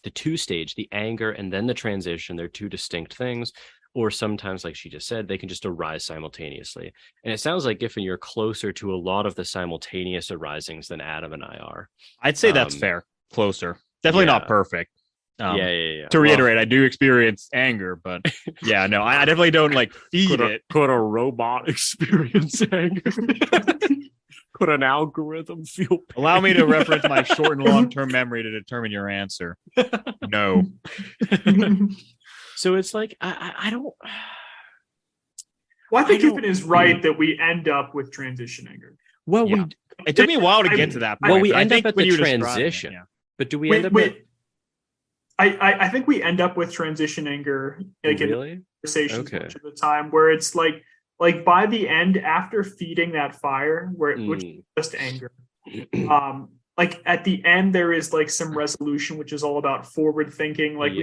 the two stage, the anger and then the transition, they're two distinct things. Or sometimes, like she just said, they can just arise simultaneously. And it sounds like, Giffin, you're closer to a lot of the simultaneous arisings than Adam and I are. I'd say that's fair. Closer. Definitely not perfect. To reiterate, I do experience anger, but I definitely don't like feed it. Could a robot experience anger? Could an algorithm feel pain? Allow me to reference my short and long-term memory to determine your answer. No. So it's like, I don't. Well, I think Giffin is right that we end up with transition anger. Well, it took me a while to get to that point. Well, we end up at the transition. But do we end up at... I think we end up with transition anger like in conversations much of the time, where it's like by the end, after feeding that fire, which is just anger, like at the end there is like some resolution, which is all about forward thinking, like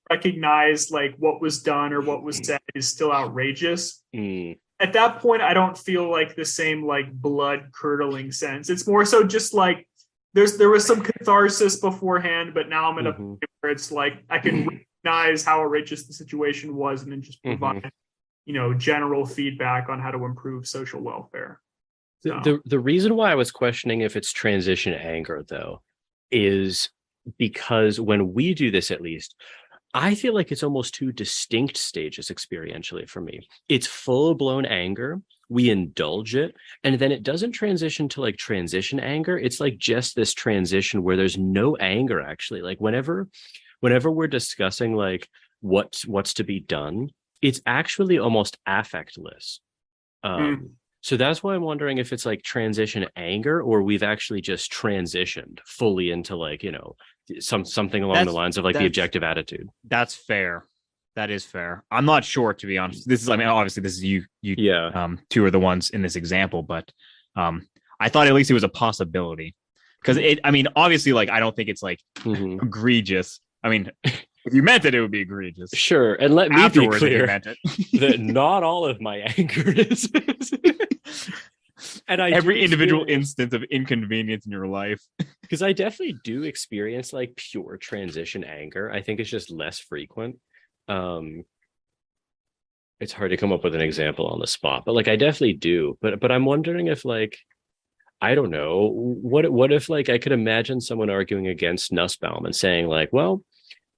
recognize like what was done or what was said is still outrageous. At that point, I don't feel like the same like blood curdling sense. It's more so just like there was some catharsis beforehand, but now I'm in a point where it's like I can recognize how outrageous the situation was, and then just provide general feedback on how to improve social welfare. So. The reason why I was questioning if it's transition anger, though, is because when we do this, at least, I feel like it's almost two distinct stages experientially for me. It's full-blown anger. We indulge it, and then it doesn't transition to like transition anger. It's like just this transition where there's no anger, actually. Like whenever we're discussing like what's to be done, it's actually almost affectless. So that's why I'm wondering if it's like transition anger, or we've actually just transitioned fully into like, something along the lines of like the objective attitude. That's fair. That is fair. I'm not sure, to be honest. Obviously this is you two are the ones in this example, but I thought at least it was a possibility. Because obviously, like, I don't think it's like egregious. I mean, if you meant it, it would be egregious. Sure. And let me be clear that not all of my anger is. And every individual instance of inconvenience in your life. Because I definitely do experience like pure transition anger. I think it's just less frequent. It's hard to come up with an example on the spot, but like I definitely do. But I'm wondering if like, I don't know, what if like I could imagine someone arguing against Nussbaum and saying like, well,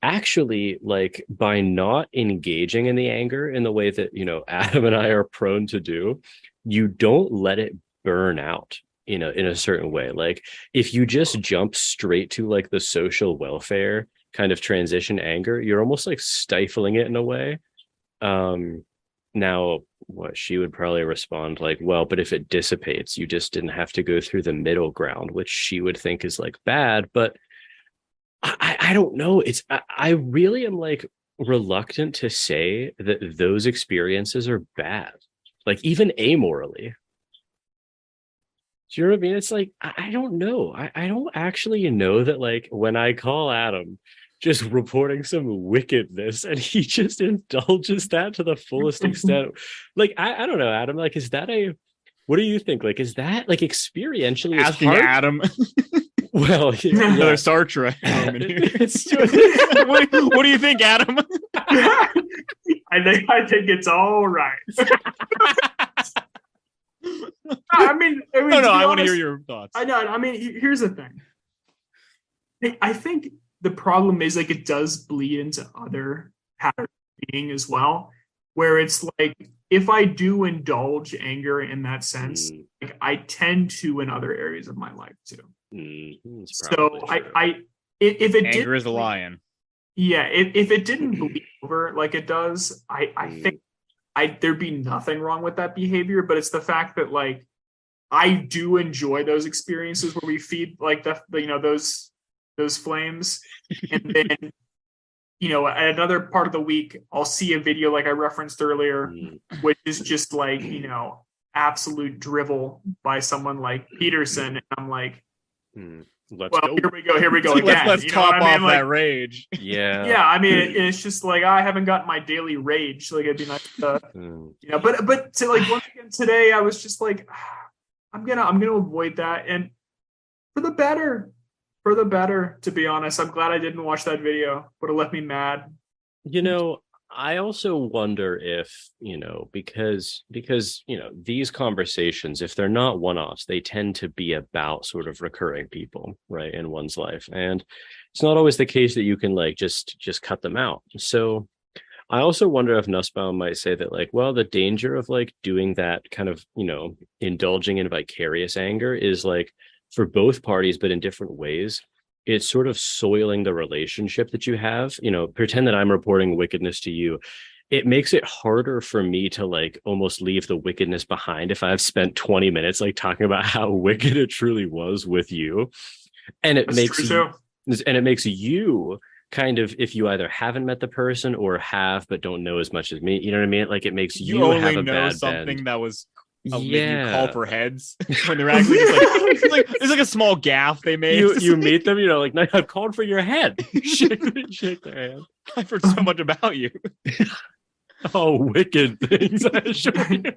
actually, like by not engaging in the anger in the way that, you know, Adam and I are prone to do, you don't let it burn out, you know, in a certain way. Like if you just jump straight to like the social welfare kind of transition anger, you're almost like stifling it in a way. Now what she would probably respond like, well, but if it dissipates, you just didn't have to go through the middle ground, which she would think is like bad. But I don't know. I really am like reluctant to say that those experiences are bad, like even amorally. Do you know what I mean? It's like, I don't know. I don't actually know that like when I call Adam just reporting some wickedness and he just indulges that to the fullest extent. Like, I don't know, Adam, like, what do you think? Like, is that like experientially asking Adam? Well, yeah. Another Star Trek moment here. What do you think, Adam? I think it's all right. I mean, no, I want to hear your thoughts. I know. I mean, here's the thing. I think the problem is like it does bleed into other patterns of being as well, where it's like if I do indulge anger in that sense, like I tend to in other areas of my life too. So if it anger is a lion. Yeah, if it didn't bleed over like it does, I think there'd be nothing wrong with that behavior. But it's the fact that like I do enjoy those experiences where we feed like the you know those flames, and then you know at another part of the week I'll see a video like I referenced earlier, which is just like you know absolute drivel by someone like Peterson, and I'm like. Let's go. Here we go again. Let's top off that rage. Yeah. I mean, it's just like I haven't gotten my daily rage. Like it'd be nice to, you know. But to like once again today, I was just like, I'm gonna avoid that, and for the better. To be honest, I'm glad I didn't watch that video. Would have left me mad. You know, I also wonder if, you know, because, you know, these conversations, if they're not one-offs, they tend to be about sort of recurring people, right, in one's life. And it's not always the case that you can like just cut them out. So I also wonder if Nussbaum might say that like, well, the danger of like doing that kind of, you know, indulging in vicarious anger is like for both parties, but in different ways. It's sort of soiling the relationship that you have. You know, pretend that I'm reporting wickedness to you. It makes it harder for me to like almost leave the wickedness behind if I've spent 20 minutes like talking about how wicked it truly was with you. And it makes you kind of, if you either haven't met the person or have but don't know as much as me, you know what I mean? Like it makes you only have a know bad something bend. that was you call for heads when they're actually just like there's like a small gaff they made. You meet them, you know, like I've called for your head. shake their hand. I've heard so much about you. Oh, wicked things I show you.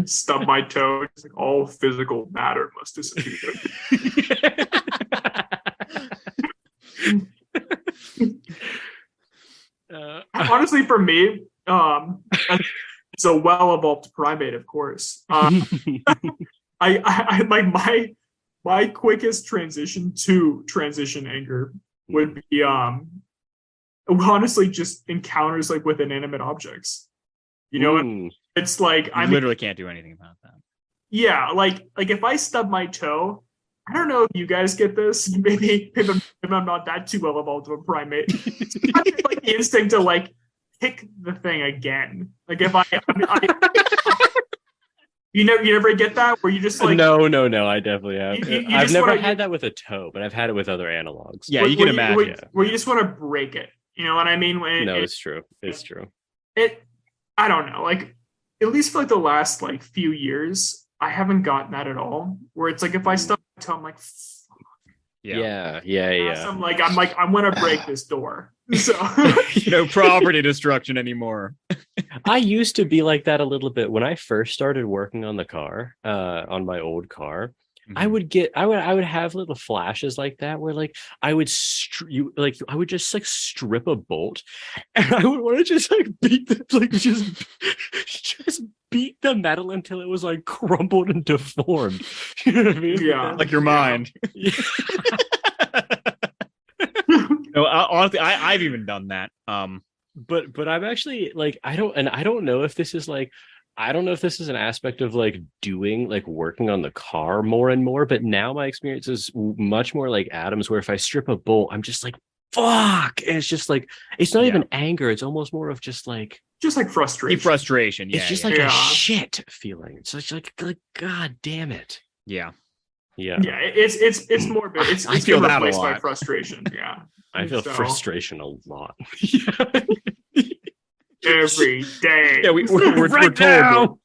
Stub my toe. It's like all physical matter must disappear. Honestly, for me, it's a well-evolved primate, of course. I like my quickest transition to transition anger would be honestly just encounters like with inanimate objects. You know, it's like I literally can't do anything about that. Yeah, like if I stub my toe, I don't know if you guys get this. Maybe I'm not that too well evolved of a primate. It's like the instinct to like pick the thing again. Like if you never get that where you just like no, I definitely have. I've never had that with a toe, but I've had it with other analogs. Yeah, you can imagine. Where you just want to break it. You know what I mean? It's true. I don't know. Like at least for like the last like few years, I haven't gotten that at all. Where it's like if I stop my toe, I'm like, Yeah. I'm gonna break this door. So No property destruction anymore. I used to be like that a little bit when I first started working on the car, on my old car. I would have little flashes like that where like I would I would just like strip a bolt, and I would want to just like just beat the metal until it was like crumpled and deformed. You know what I mean? Yeah. Like your mind. Yeah. No, honestly, I've even done that. But I'm actually like I don't know if this is like I don't know if this is an aspect of like working on the car more and more, but now my experience is much more like Adam's, where if I strip a bolt, I'm just like, fuck. And it's just like, it's not even anger. It's almost more of just like frustration. Frustration. Yeah. It's just like a shit feeling. It's like, God damn it. Yeah. Yeah. Yeah. It's more, it's I feel that a lot. By frustration. Yeah. I feel frustration a lot. Every day. Yeah, we're told.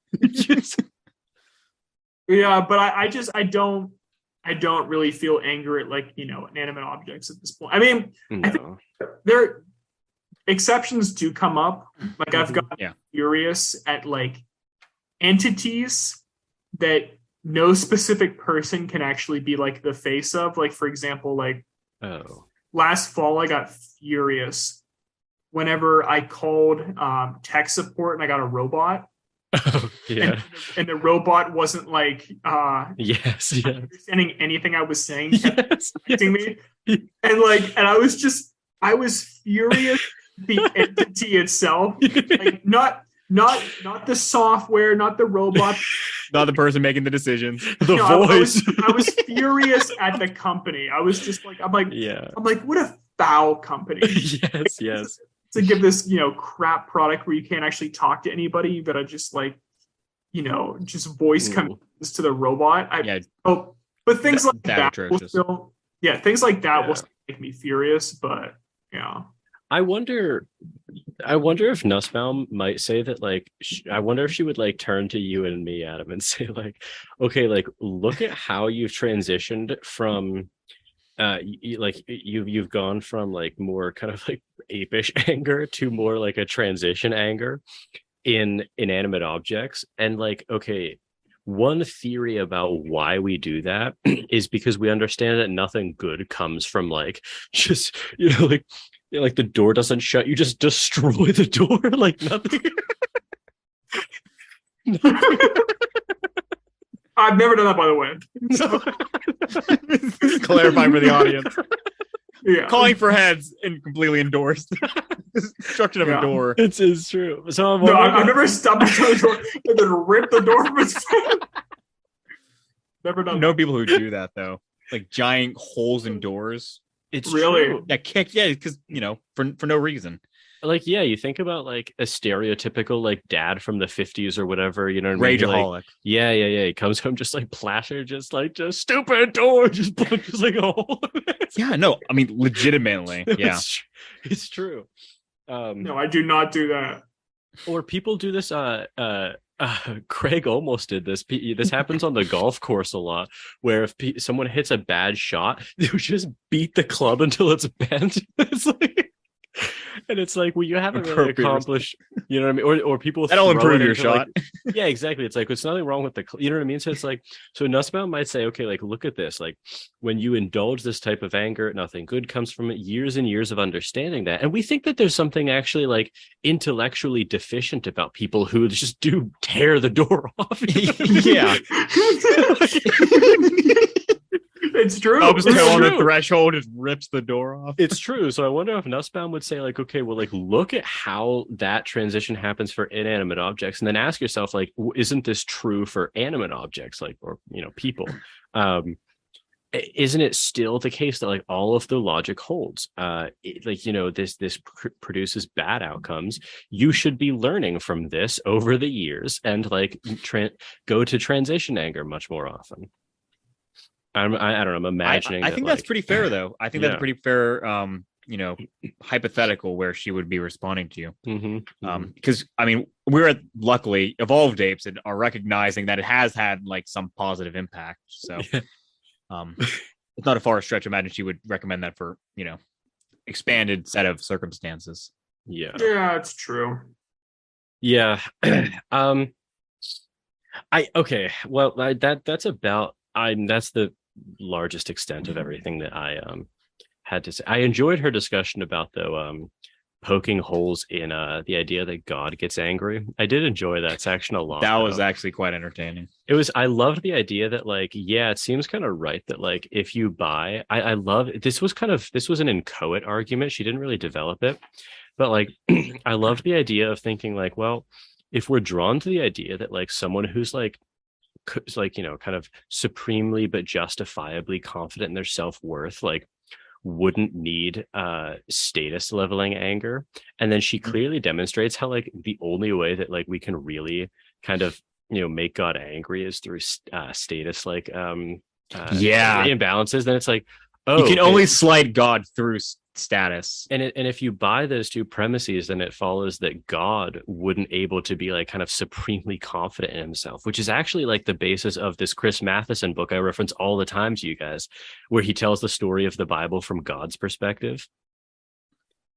Yeah, but I don't really feel anger at like, inanimate objects at this point. I mean, I think there exceptions do come up. Like I've gotten furious at like entities that no specific person can actually be like the face of. Like, for example, like last fall I got furious whenever I called tech support and I got a robot. And the robot wasn't like understanding anything I was saying, me. And I was furious at the entity itself. Like not the software, not the robot. Not the person making the decisions. The voice. I was furious at the company. I was just like, I'm like, what a foul company. Yes. To give this, crap product where you can't actually talk to anybody, you gotta just like, just voice commands to the robot. But things like that will still, things like that will still make me furious. But I wonder if Nussbaum might say that, like, I wonder if she would like turn to you and me, Adam, and say like, okay, like look at how you've transitioned from you've gone from like more kind of like apish anger to more like a transition anger in inanimate objects. And like, okay, one theory about why we do that is because we understand that nothing good comes from like just like the door doesn't shut, you just destroy the door. Like nothing. I've never done that, by the way. Clarifying for the audience. Yeah. Calling for heads and completely endorsed. Destruction of a door. It's true. So I've never stopped the door and then ripped the door from its face. Never done. No people who do that though. Like giant holes in doors. It's really true. Because for no reason. Like, you think about like a stereotypical like dad from the 50s or whatever, you know what I mean? Rageaholic. Like, yeah. He comes home just like plastered, just stupid door, just punches like a hole. Yeah, no, I mean legitimately. Yeah. It's true. No, I do not do that. Or people do this. Craig almost did this. This happens on the golf course a lot, where if someone hits a bad shot, they'll just beat the club until it's bent. It's like. And it's like, well, you haven't really accomplished, you know what I mean? Or people that'll improve your shot. Like, yeah, exactly. It's like, there's nothing wrong with you know what I mean? So it's like, so Nussbaum might say, okay, like, look at this. Like, when you indulge this type of anger, nothing good comes from it. Years and years of understanding that. And we think that there's something actually like intellectually deficient about people who just do tear the door off. Yeah. It's true. Bub's toe on the threshold, just rips the door off. It's true. So I wonder if Nussbaum would say, like, okay, well, like, look at how that transition happens for inanimate objects, and then ask yourself, like, isn't this true for animate objects, like, or people? Isn't it still the case that like all of the logic holds? This produces bad outcomes. You should be learning from this over the years, and like go to transition anger much more often. I don't know. I'm imagining. I think that's pretty fair, though. I think that's a pretty fair hypothetical where she would be responding to you. Mm-hmm. Because I mean, we're luckily evolved apes and are recognizing that it has had like some positive impact. So, it's not a far stretch to imagine she would recommend that for expanded set of circumstances. Yeah, it's true. Yeah. That's about that's the largest extent of everything that I had to say. I enjoyed her discussion about though poking holes in the idea that God gets angry. I did enjoy that section a lot. That was actually quite entertaining. I loved the idea that like, yeah, it seems kind of right that like if you buy, I love this was an inchoate argument. She didn't really develop it, but like I loved the idea of thinking like, well, if we're drawn to the idea that like someone who's like kind of supremely but justifiably confident in their self-worth like wouldn't need status leveling anger, and then she clearly demonstrates how like the only way that like we can really kind of make God angry is through status like imbalances, then it's like, oh, you can only slight God through status. And if you buy those two premises, then it follows that God wouldn't able to be like kind of supremely confident in himself, which is actually like the basis of this Chris Matheson book I reference all the time to you guys, where he tells the story of the Bible from God's perspective.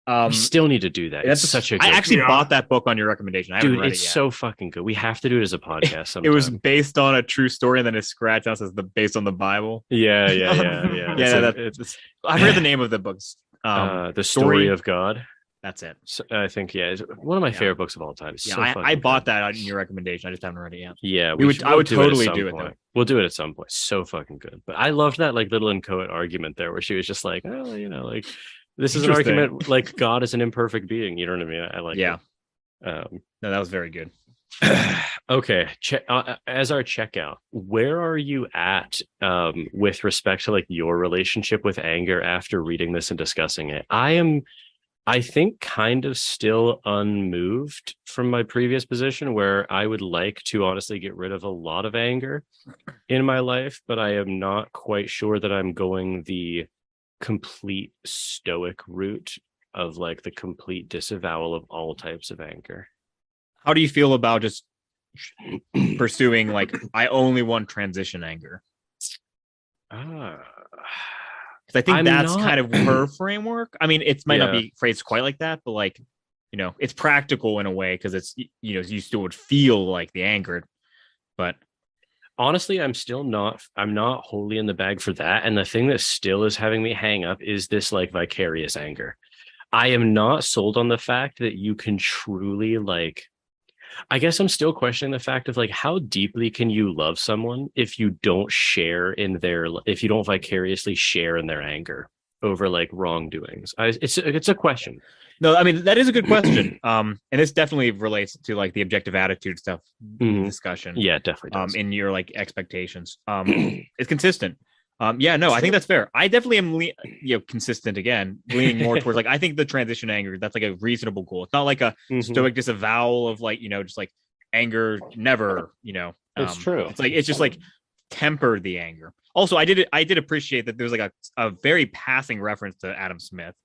We still need to do that. It's such a good I actually bought that book on your recommendation. I haven't read it yet. It's so fucking good. We have to do it as a podcast sometime. It was based on a true story, and then it's scratched out as based on the Bible. Yeah. I've heard the name of the books. The Story of God. That's it. So, I think it's one of my favorite books of all time. It's I bought that on your recommendation. I just haven't read it yet. Yeah, I would totally do it though. We'll do it at some point. So fucking good. But I loved that like little inchoate argument there where she was just like, oh, like this is an argument like God is an imperfect being. You know what I mean? I like it. No, that was very good. Okay. As our checkout, where are you at with respect to like your relationship with anger after reading this and discussing it? I think kind of still unmoved from my previous position where I would like to honestly get rid of a lot of anger in my life, but I am not quite sure that I'm going the complete stoic route of like the complete disavowal of all types of anger. How do you feel about just pursuing like I only want transition anger? Because I think that's kind of her framework. I mean, it might not be phrased quite like that, but like it's practical in a way because it's you still would feel like the anger, but honestly, I'm not wholly in the bag for that. And the thing that still is having me hang up is this like vicarious anger. I am not sold on the fact that you can truly like, I guess I'm still questioning the fact of like, how deeply can you love someone if you don't if you don't vicariously share in their anger over like wrongdoings? It's a question. No, I mean, that is a good question. And this definitely relates to like the objective attitude stuff discussion. Yeah, it definitely does. In your like expectations. It's consistent. I think that's fair. I definitely am consistent again, leaning more towards like I think the transition anger, that's like a reasonable goal. It's not like a stoic disavowal of like, just like anger never, it's true. It's just like temper the anger. Also, I did appreciate that there was like a very passing reference to Adam Smith.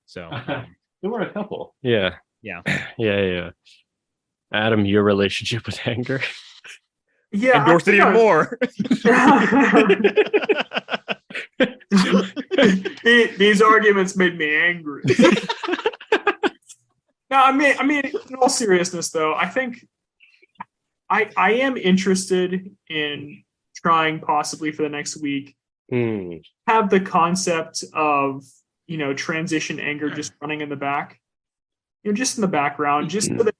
So there were a couple. Yeah. Yeah. Adam, your relationship with anger. Yeah. Endorsed it even more. These arguments made me angry. No, I mean, in all seriousness, though, I think I am interested in trying possibly for the next week have the concept of transition anger just running in the back, just in the background, just so that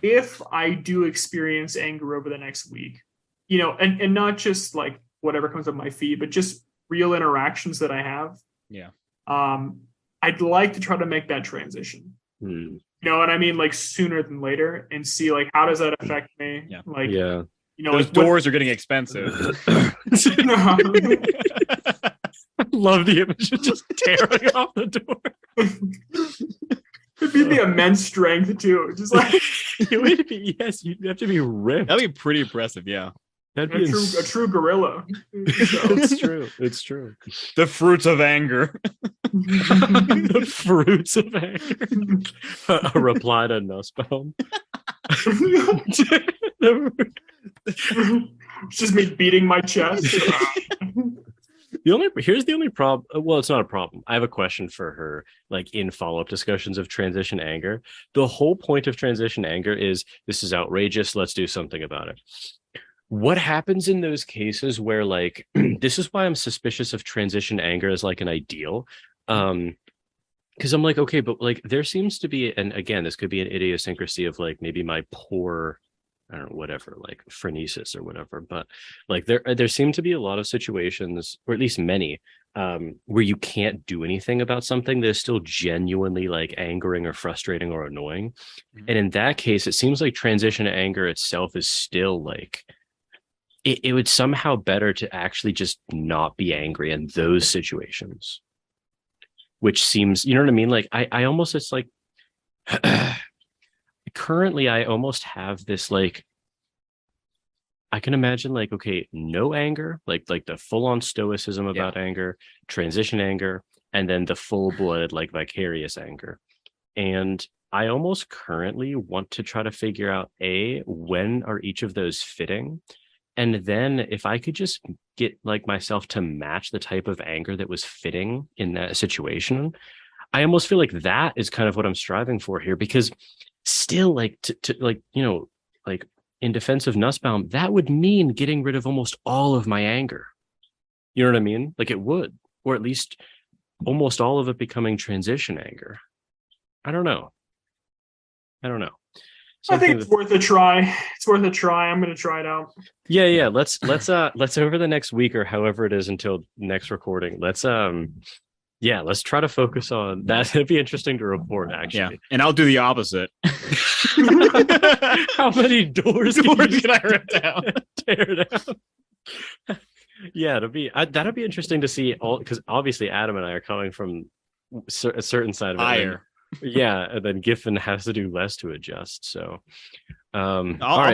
if I do experience anger over the next week, and not just like whatever comes up my feed, but just real interactions that I have. Yeah. I'd like to try to make that transition. You know what I mean? Like sooner than later, and see like how does that affect me? Yeah. Like those doors are getting expensive. I love the image of just tearing off the door. It'd be the immense strength too. Just like it would be. Yes, you'd have to be ripped. That'd be pretty impressive. Yeah, that'd be a true gorilla. It's true. It's true. The fruits of anger. The fruits of anger. A reply to Nussbaum. It's just me beating my chest. Here's the only problem. Well, it's not a problem. I have a question for her, like in follow-up discussions of transition anger. The whole point of transition anger is this is outrageous. Let's do something about it. What happens in those cases where like this is why I'm suspicious of transition anger as like an ideal. Because I'm like, okay, but like there seems to be, and again, this could be an idiosyncrasy of like maybe my poor, I don't know, whatever, like phrenesis or whatever, but like there seem to be a lot of situations, or at least many, where you can't do anything about something that is still genuinely like angering or frustrating or annoying. Mm-hmm. And in that case, it seems like transition anger itself is still like it would somehow better to actually just not be angry in those situations, which seems, you know what I mean? Like I almost, it's like currently I almost have this like I can imagine like, okay, no anger, like the full-on stoicism about anger, transition anger, and then the full-blooded like vicarious anger. And I almost currently want to try to figure out when are each of those fitting, and then if I could just get like myself to match the type of anger that was fitting in that situation, I almost feel like that is kind of what I'm striving for here, because still like to like, you know, like in defense of Nussbaum, that would mean getting rid of almost all of my anger. You know what I mean? Like it would, or at least almost all of it becoming transition anger. I don't know. I think it's worth a try. It's worth a try. I'm going to try it out. Yeah. Let's over the next week or however it is until next recording. Let's try to focus on that. It'd be interesting to report, actually. Yeah, and I'll do the opposite. How many doors can I rip down? Tear down. Yeah, that'll be interesting to see. All because obviously Adam and I are coming from a certain side of it. Higher. Yeah, and then Giffin has to do less to adjust. So, I'll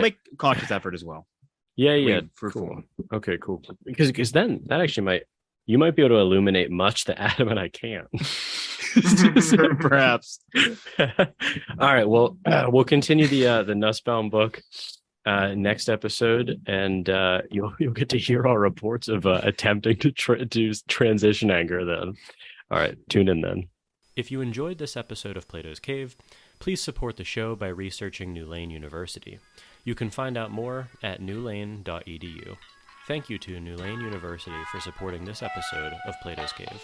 make a cautious effort as well. Yeah. Cool. Okay, cool. Because then that actually you might be able to illuminate much that Adam and I can't. Perhaps. All right. Well, we'll continue the Nussbaum book next episode, and you'll get to hear our reports of attempting to transition anger. Then, all right. Tune in then. If you enjoyed this episode of Plato's Cave, please support the show by researching New Lane University. You can find out more at newlane.edu. Thank you to New Lane University for supporting this episode of Plato's Cave.